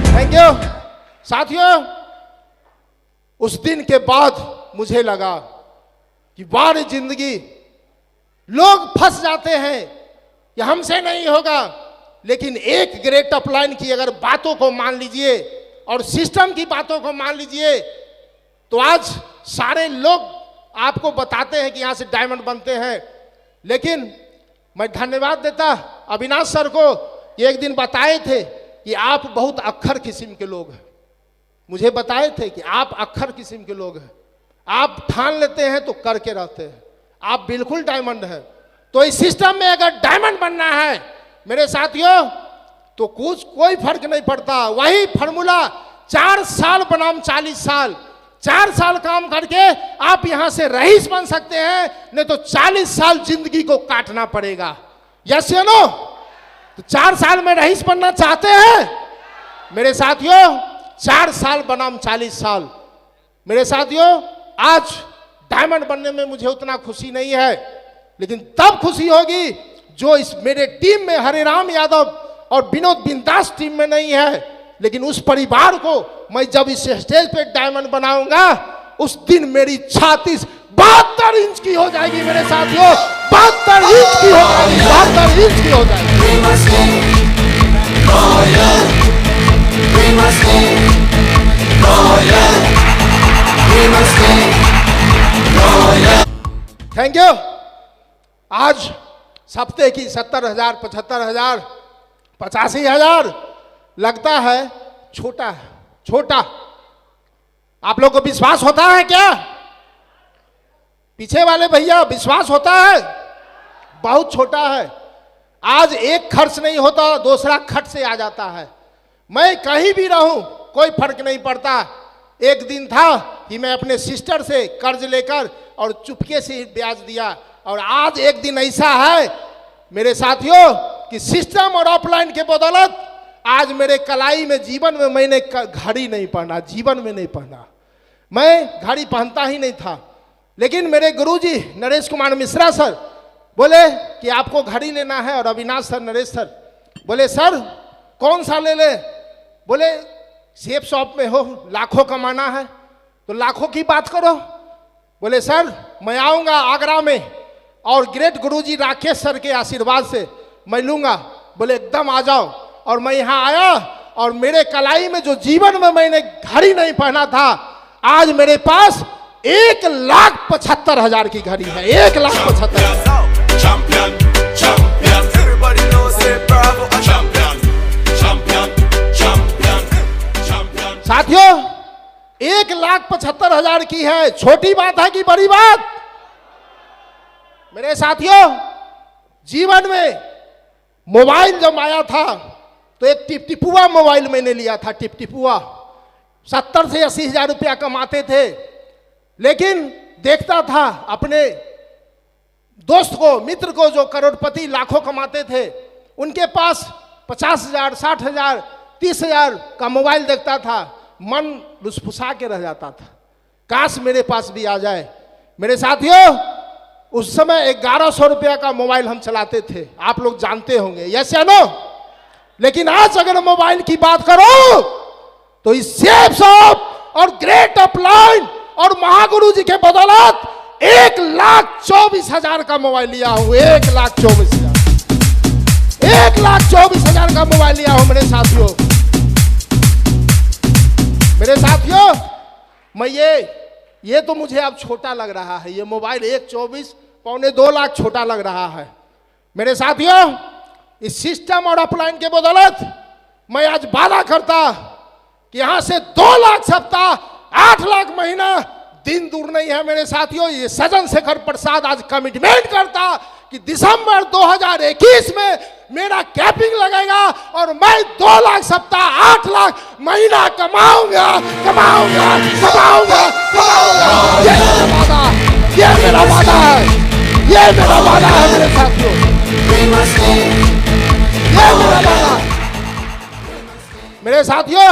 Speaker 1: थैंक यू साथियों। उस दिन के बाद मुझे लगा कि वाह जिंदगी, लोग फंस जाते हैं कि हमसे नहीं होगा, लेकिन एक ग्रेट अपलाइन की अगर बातों को मान लीजिए और सिस्टम की बातों को मान लीजिए तो आज सारे लोग आपको बताते हैं कि यहां से डायमंड बनते हैं। लेकिन मैं धन्यवाद देता अविनाश सर को, ये एक दिन बताए थे कि आप बहुत अक्खर किस्म के लोग हैं। मुझे बताए थे कि आप अक्खर किस्म के लोग हैं, आप ठान लेते हैं तो करके रहते हैं, आप बिल्कुल डायमंड हैं। तो इस सिस्टम में अगर डायमंड बनना है मेरे साथियों तो कोई फर्क नहीं पड़ता। वही फॉर्मूला 4 साल बनाम 40 साल, 4 साल काम करके आप यहां से रईस बन सकते हैं, नहीं तो 40 साल जिंदगी को काटना पड़ेगा। यस या नो? तो 4 साल में रईस बनना चाहते हैं मेरे साथियों? 4 साल बनाम 40 साल। मेरे साथियों, आज डायमंड बनने में मुझे उतना खुशी नहीं है, लेकिन तब खुशी होगी जो इस मेरे टीम में हरिराम यादव और विनोद बिंदास टीम में नहीं है। लेकिन उस परिवार को मैं जब इस स्टेज पे डायमंड बनाऊंगा उस दिन मेरी छाती 72 इंच की हो जाएगी मेरे साथियों, 72 इंच की हो जाएगी, 72 इंच की हो जाएगी। Thank you. आज सप्ते की 70,000, 75,000, 85,000 लगता है छोटा है, छोटा। आप लोग को विश्वास होता है क्या? पीछे वाले भैया, विश्वास होता है? बहुत छोटा है। आज एक खर्च नहीं होता, दूसरा खट से आ जाता है। मैं कहीं भी रहूं कोई फर्क नहीं पड़ता। एक दिन था कि मैं अपने सिस्टर से कर्ज लेकर और चुपके से ब्याज दिया, और आज एक दिन ऐसा है मेरे साथियों कि सिस्टम और ऑफलाइन के बदौलत आज मेरे कलाई में जीवन में मैंने घड़ी नहीं पहना, जीवन में नहीं पहना। मैं घड़ी पहनता ही नहीं था, लेकिन मेरे गुरुजी नरेश कुमार मिश्रा सर बोले कि आपको घड़ी लेना है, और अविनाश सर, नरेश सर बोले सर कौन सा ले ले? बोले सेफ शॉप में हो, लाखों कमाना है तो लाखों की बात करो। बोले सर मैं आऊँगा आगरा में, और ग्रेट गुरुजी राकेश सर के आशीर्वाद से मैं लूँगा। बोले एकदम आ जाओ। और मैं यहाँ आया, और मेरे कलाई में जो जीवन में मैंने घड़ी नहीं पहना था, आज मेरे पास 1,75,000 की घड़ी है। 1,75,000। साथियों 1,75,000 की है। छोटी बात है कि बड़ी बात? मेरे साथियों, जीवन में मोबाइल जब आया था तो एक टिपटिपुआ मोबाइल मैंने लिया था। टिपटिपुआ 70 से 80 हजार रुपया कमाते थे, लेकिन देखता था अपने दोस्त को, मित्र को जो करोड़पति लाखों कमाते थे, उनके पास 50,000, 60,000, 30,000 का मोबाइल देखता था, मन लुसफुसा के रह जाता था। काश मेरे पास भी आ जाए। मेरे साथियों, उस समय 1,100 रुपया का मोबाइल हम चलाते थे, आप लोग जानते होंगे, यस या नो? लेकिन आज अगर मोबाइल की बात करो तो इस सेफ शॉप और ग्रेट अपलाइन और महागुरु जी के बदौलत 1,24,000 का मोबाइल लिया हूं। 1,24,000, 1,24,000 का मोबाइल लिया हूं मेरे साथियों। मेरे साथियों, मैं ये तो मुझे अब छोटा लग रहा है, ये मोबाइल 1,24,000 पौने 2 लाख छोटा लग रहा है। मेरे साथियों, इस सिस्टम और अपलाइन के बदौलत मैं आज वादा करता कि यहां से 2 लाख सप्ताह 8 लाख महीना दिन दूर नहीं है मेरे साथियों। ये सजन शेखर प्रसाद आज कमिटमेंट करता कि दिसंबर 2021 में मेरा कैपिंग लगेगा और मैं 2 लाख सप्ताह 8 लाख महीना कमाऊंगा कमाऊंगा कमाऊंगा कमाऊंगा। ये मेरा वादा, ये मेरा वादा है, ये मेरा वादा है मेरे साथियों, ये मेरा वादा है मेरे साथियों।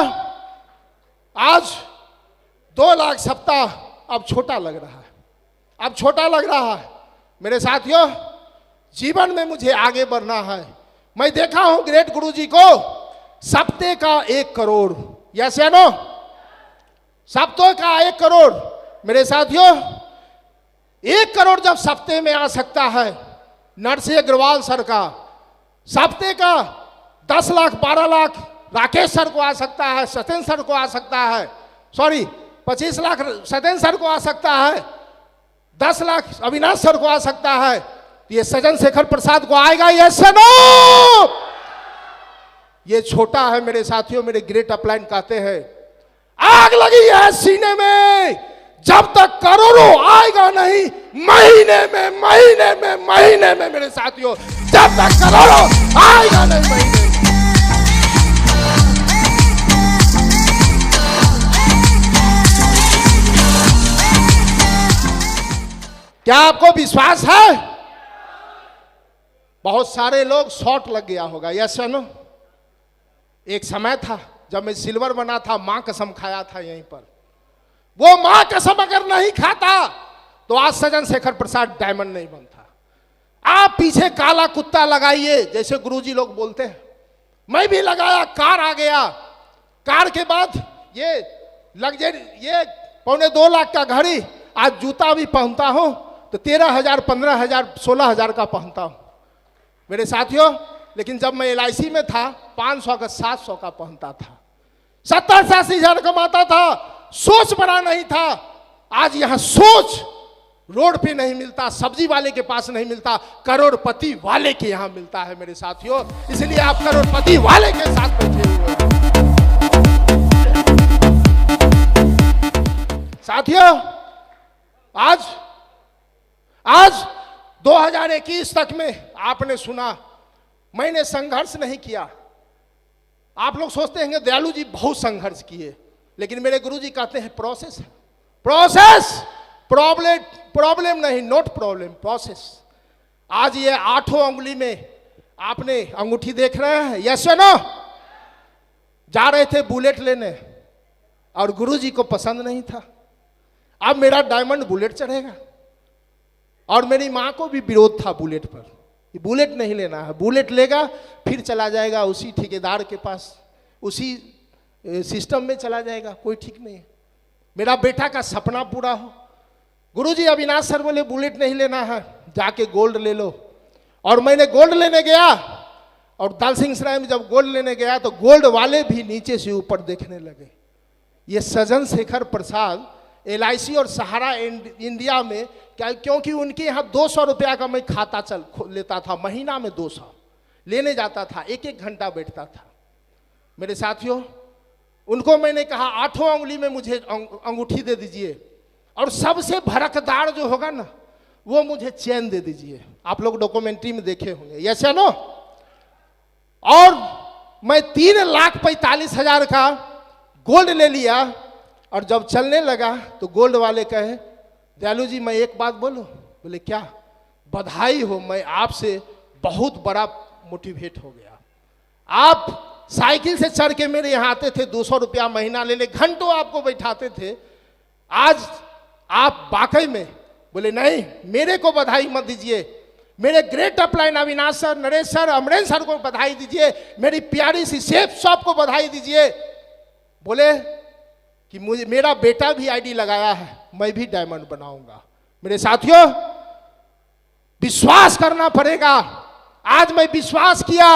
Speaker 1: आज 2 लाख सप्ताह अब छोटा लग रहा है, अब छोटा लग रहा है मेरे साथियों। जीवन में मुझे आगे बढ़ना है। मैं देखा हूं ग्रेट गुरुजी को सप्ते का 1 करोड़, यस या नो, सप्ते का 1 करोड़ मेरे साथियों। 1 करोड़ जब सप्ते में आ सकता है, नरसिंह अग्रवाल सर का सप्ते का 10 लाख 12 लाख राकेश सर को आ सकता है, सत्येंद्र सर को आ सकता है, सॉरी 25 लाख सत्येंद्र सर को आ सकता है, 10 लाख अविनाश सर को आ सकता है, तो ये सजन शेखर प्रसाद को आएगा यस या नो? ये छोटा है मेरे साथियों। मेरे ग्रेट अपलाइन कहते हैं आग लगी है सीने में, जब तक करोड़ों आएगा नहीं, महीने में महीने में महीने में मेरे साथियों, जब तक करोड़ों आएगा नहीं महीने में। क्या आपको विश्वास है? बहुत सारे लोग शॉर्ट लग गया होगा, यस या नो? एक समय था जब मैं सिल्वर बना था, मां कसम खाया था यहीं पर। वो मां कसम अगर नहीं खाता तो आज सजन शेखर प्रसाद डायमंड नहीं बनता। आप पीछे काला कुत्ता लगाइए, जैसे गुरुजी लोग बोलते हैं, मैं भी लगाया, कार आ गया, कार के बाद ये लग्जरी, ये 2.25 लाख का घड़ी, आज जूता भी पहनता हूं तो 13,000 15,000 16,000 का पहनता हूं मेरे साथियों। लेकिन जब मैं LIC में था 500 का 700 का पहनता था, 70-80 हजार कमाता था, सोच बड़ा नहीं था। आज यहां सोच रोड पे नहीं मिलता, सब्जी वाले के पास नहीं मिलता, करोड़पति वाले के यहां मिलता है मेरे साथियों। इसलिए आप करोड़पति वाले के साथ बैठे हुए हैं साथियों। आज 2021 तक में आपने सुना मैंने संघर्ष नहीं किया। आप लोग सोचते हैं दयालु जी बहुत संघर्ष किए, लेकिन मेरे गुरुजी कहते हैं प्रोसेस है, प्रोसेस, प्रॉब्लम नहीं, नॉट प्रॉब्लम, प्रोसेस। आज ये 8 उंगली में आपने अंगूठी देख रहे हैं, यस या नो? जा रहे थे बुलेट लेने और गुरुजी को पसंद नहीं था। अब मेरा डायमंड बुलेट चढ़ेगा और मेरी मां को भी विरोध था बुलेट पर, ये बुलेट नहीं लेना है, बुलेट लेगा फिर चला जाएगा उसी ठेकेदार के पास, उसी सिस्टम में चला जाएगा, कोई ठीक नहीं है। मेरा बेटा का सपना पूरा हो। गुरुजी अविनाश सर बोले बुलेट नहीं लेना है, जाके गोल्ड ले लो। और मैंने गोल्ड लेने गया और दाल सिंह सराय में जब गोल्ड लेने गया तो गोल्ड वाले भी नीचे से ऊपर देखने लगे। ये सजन शेखर प्रसाद LIC और सहारा इंडिया में क्या, क्योंकि उनके यहाँ 200 रुपया का मैं खाता लेता था, महीना में 200 लेने जाता था, 1-1 घंटा बैठता था मेरे साथियों। उनको मैंने कहा 8 उंगली में मुझे अंगूठी दे दीजिए और सबसे भड़कदार जो होगा ना वो मुझे चैन दे दीजिए। आप लोग डॉक्यूमेंट्री में देखे होंगे, यस या नो? और मैं 3,45,000 का गोल्ड ले लिया और जब चलने लगा तो गोल्ड वाले कहे दयालु जी मैं एक बात बोलूं? बोले क्या? बधाई हो, मैं आपसे बहुत बड़ा मोटिवेट हो गया। आप साइकिल से चढ़ के मेरे यहाँ आते थे, 200 रुपया महीना ले ले, घंटों आपको बैठाते थे। आज आप वाकई में बोले नहीं, मेरे को बधाई मत दीजिए, मेरे great upline Avinash sir, Naresh sir, Amresh sir को बधाई दीजिए, मेरी प्यारी सी शेफ शॉप को बधाई दीजिए। बोले कि मुझे मेरा बेटा भी आईडी लगाया है, मैं भी डायमंड बनाऊंगा। मेरे साथियों विश्वास करना पड़ेगा। आज मैं विश्वास किया,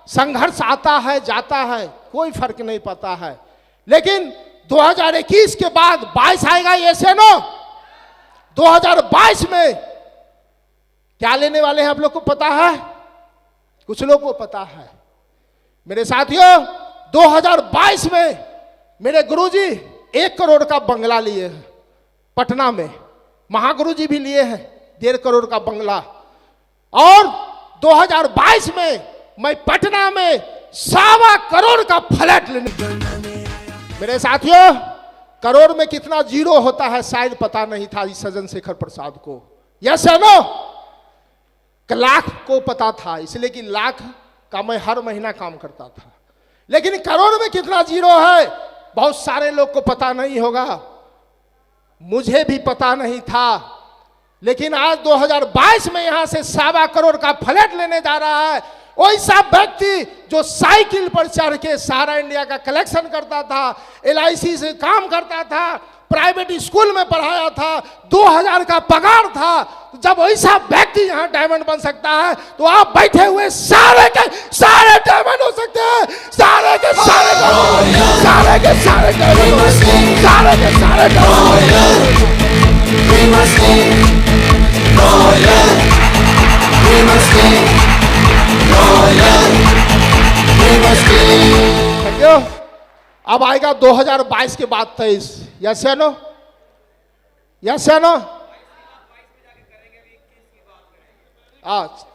Speaker 1: संघर्ष आता है जाता है, कोई फर्क नहीं पड़ता है, लेकिन 2021 के बाद 22 आएगा, ये से नो? 2022 में क्या लेने वाले हैं आप लोग को पता है? कुछ लोग को पता है। मेरे साथियों 2022 में मेरे गुरुजी 1 करोड़ का बंगला लिए हैं पटना में, महागुरु जी भी लिए हैं 1.5 करोड़ का बंगला। और 2022 में मैं पटना में 1.25 करोड़ का फ्लैट लेने। मेरे साथियों, करोड़ में कितना जीरो होता है शायद पता नहीं था इस सज्जन शेखर प्रसाद को। यस है नो, लाख को पता था, इसलिए कि लाख का मैं हर महीना काम करता था। लेकिन करोड़ में कितना जीरो है बहुत सारे लोग को पता नहीं होगा, मुझे भी पता नहीं था। लेकिन आज 2022 में यहां से 1.25 करोड़ का फ्लैट लेने जा रहा है वैसा व्यक्ति जो साइकिल पर चढ़ के सारा इंडिया का कलेक्शन करता था, LIC से काम करता था, प्राइवेट स्कूल में पढ़ाया था, 2000 का पगार था। जब वैसा व्यक्ति यहाँ डायमंड बन सकता है तो आप बैठे हुए सारे के सारे डायमंड हो सकते हैं। सारे के सारे सारे के सारे सारे के सारे अब आएगा 2022 के बाद 23। यस है नो, यस है नो।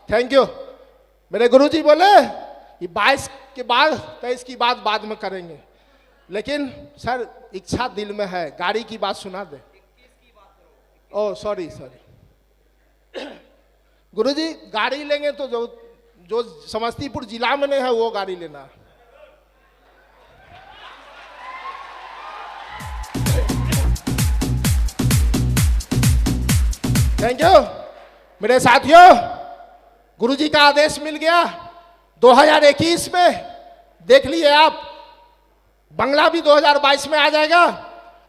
Speaker 1: Thank you. मेरे गुरुजी बोले कि 22 के बाद 23 की बात बाद में करेंगे, लेकिन सर इच्छा दिल में है, गाड़ी की बात सुना दे। ओह सॉरी सॉरी गुरुजी, गाड़ी लेंगे तो जो समस्तीपुर जिला में नहीं है वो गाड़ी लेना है। Thank you. मेरे साथियों, गुरुजी का आदेश मिल गया 2021 में। देख लिए आप, बंगला भी 2022 में आ जाएगा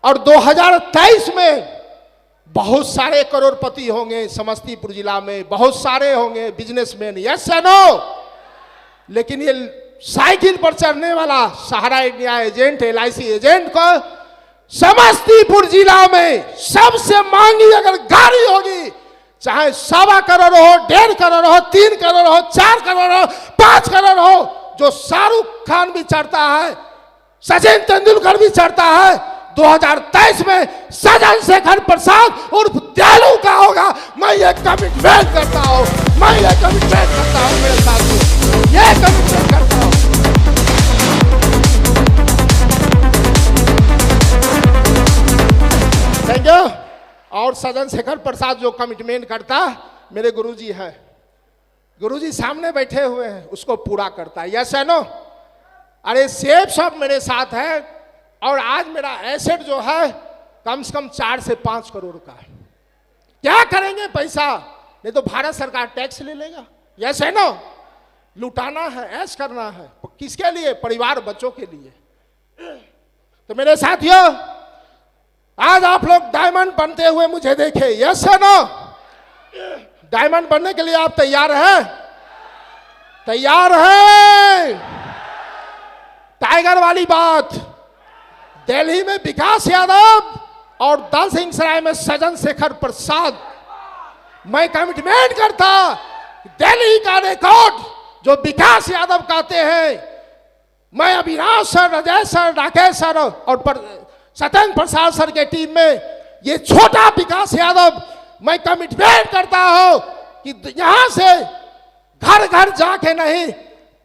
Speaker 1: और 2023 में बहुत सारे करोड़पति होंगे समस्तीपुर जिला में, बहुत सारे होंगे बिजनेसमैन। यस या नो। लेकिन ये साइकिल पर चढ़ने वाला सहारा इंडिया एजेंट, LIC एजेंट को समस्तीपुर जिला में सबसे महंगी अगर गाड़ी होगी, चाहे 1.25 करोड़ हो, 1.5 करोड़ हो, 3 करोड़ हो, 4 करोड़ हो, 5 करोड़ हो, जो शाहरुख खान भी चढ़ता है, सचिन तेंदुलकर भी चढ़ता है, 2023 में सज्जन शेखर प्रसाद उर्फ दयालु का होगा। मैं ये कमिटमेंट करता हूं, मैं ये कमिटमेंट करता हूं मेरे साथियों, ये कमिटमेंट करता हूं। Thank you. और सज्जन शेखर प्रसाद जो कमिटमेंट करता मेरे गुरुजी है, गुरुजी सामने बैठे हुए हैं, उसको पूरा करता है। यस है नो। अरे सेब सब मेरे साथ है और आज मेरा एसेट जो है कम से कम 4 से 5 करोड़ का है। क्या करेंगे पैसा, नहीं तो भारत सरकार टैक्स ले लेगा। यस है नो। लुटाना है, ऐश करना है, किसके लिए? परिवार बच्चों के लिए। तो मेरे साथियों, आज आप लोग डायमंड बनते हुए मुझे देखे। यस है नो। डायमंड बनने के लिए आप तैयार हैं? तैयार हैं? टाइगर वाली बात, दिल्ली में विकास यादव और दलसिंहसराय में सज्जन शेखर प्रसाद। मैं कमिटमेंट करता, दिल्ली का रिकॉर्ड जो विकास यादव कहते हैं, मैं Avinash sir, Rajesh sir, Rakesh sir और सत्येंद्र प्रसाद सर के टीम में ये छोटा विकास यादव, मैं कमिटमेंट करता हूं कि यहां से घर घर जाके नहीं,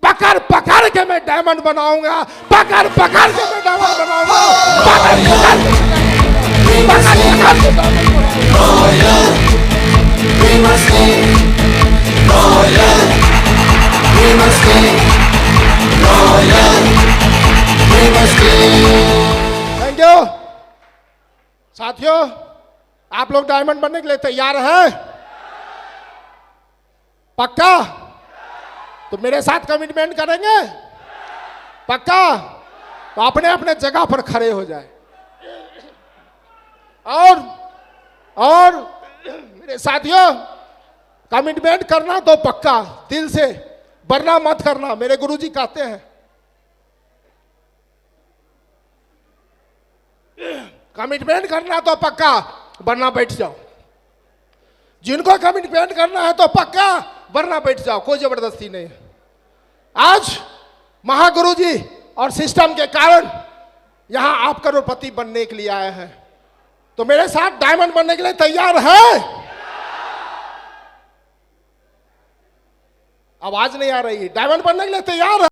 Speaker 1: पकड़ पकड़ के मैं डायमंड बनाऊंगा, पकड़ पकड़ के मैं डायमंड बनाऊंगा, पकड़ पकड़ थैंक यू। साथियों, आप लोग डायमंड बनने के लिए तैयार हैं? पक्का? तो मेरे साथ कमिटमेंट करेंगे? पक्का? तो अपने अपने जगह पर खड़े हो जाए। और मेरे साथियों, कमिटमेंट करना तो पक्का दिल से, वरना मत करना। मेरे गुरुजी कहते हैं कमिटमेंट करना तो पक्का, वरना बैठ जाओ। जिनको कमिटमेंट करना है तो पक्का, वरना बैठ जाओ, कोई जबरदस्ती नहीं। आज महागुरु जी और सिस्टम के कारण यहां आप करोड़पति बनने के लिए आए हैं, तो मेरे साथ डायमंड बनने के लिए तैयार है? आवाज नहीं आ रही है। डायमंड बनने के लिए तैयार है?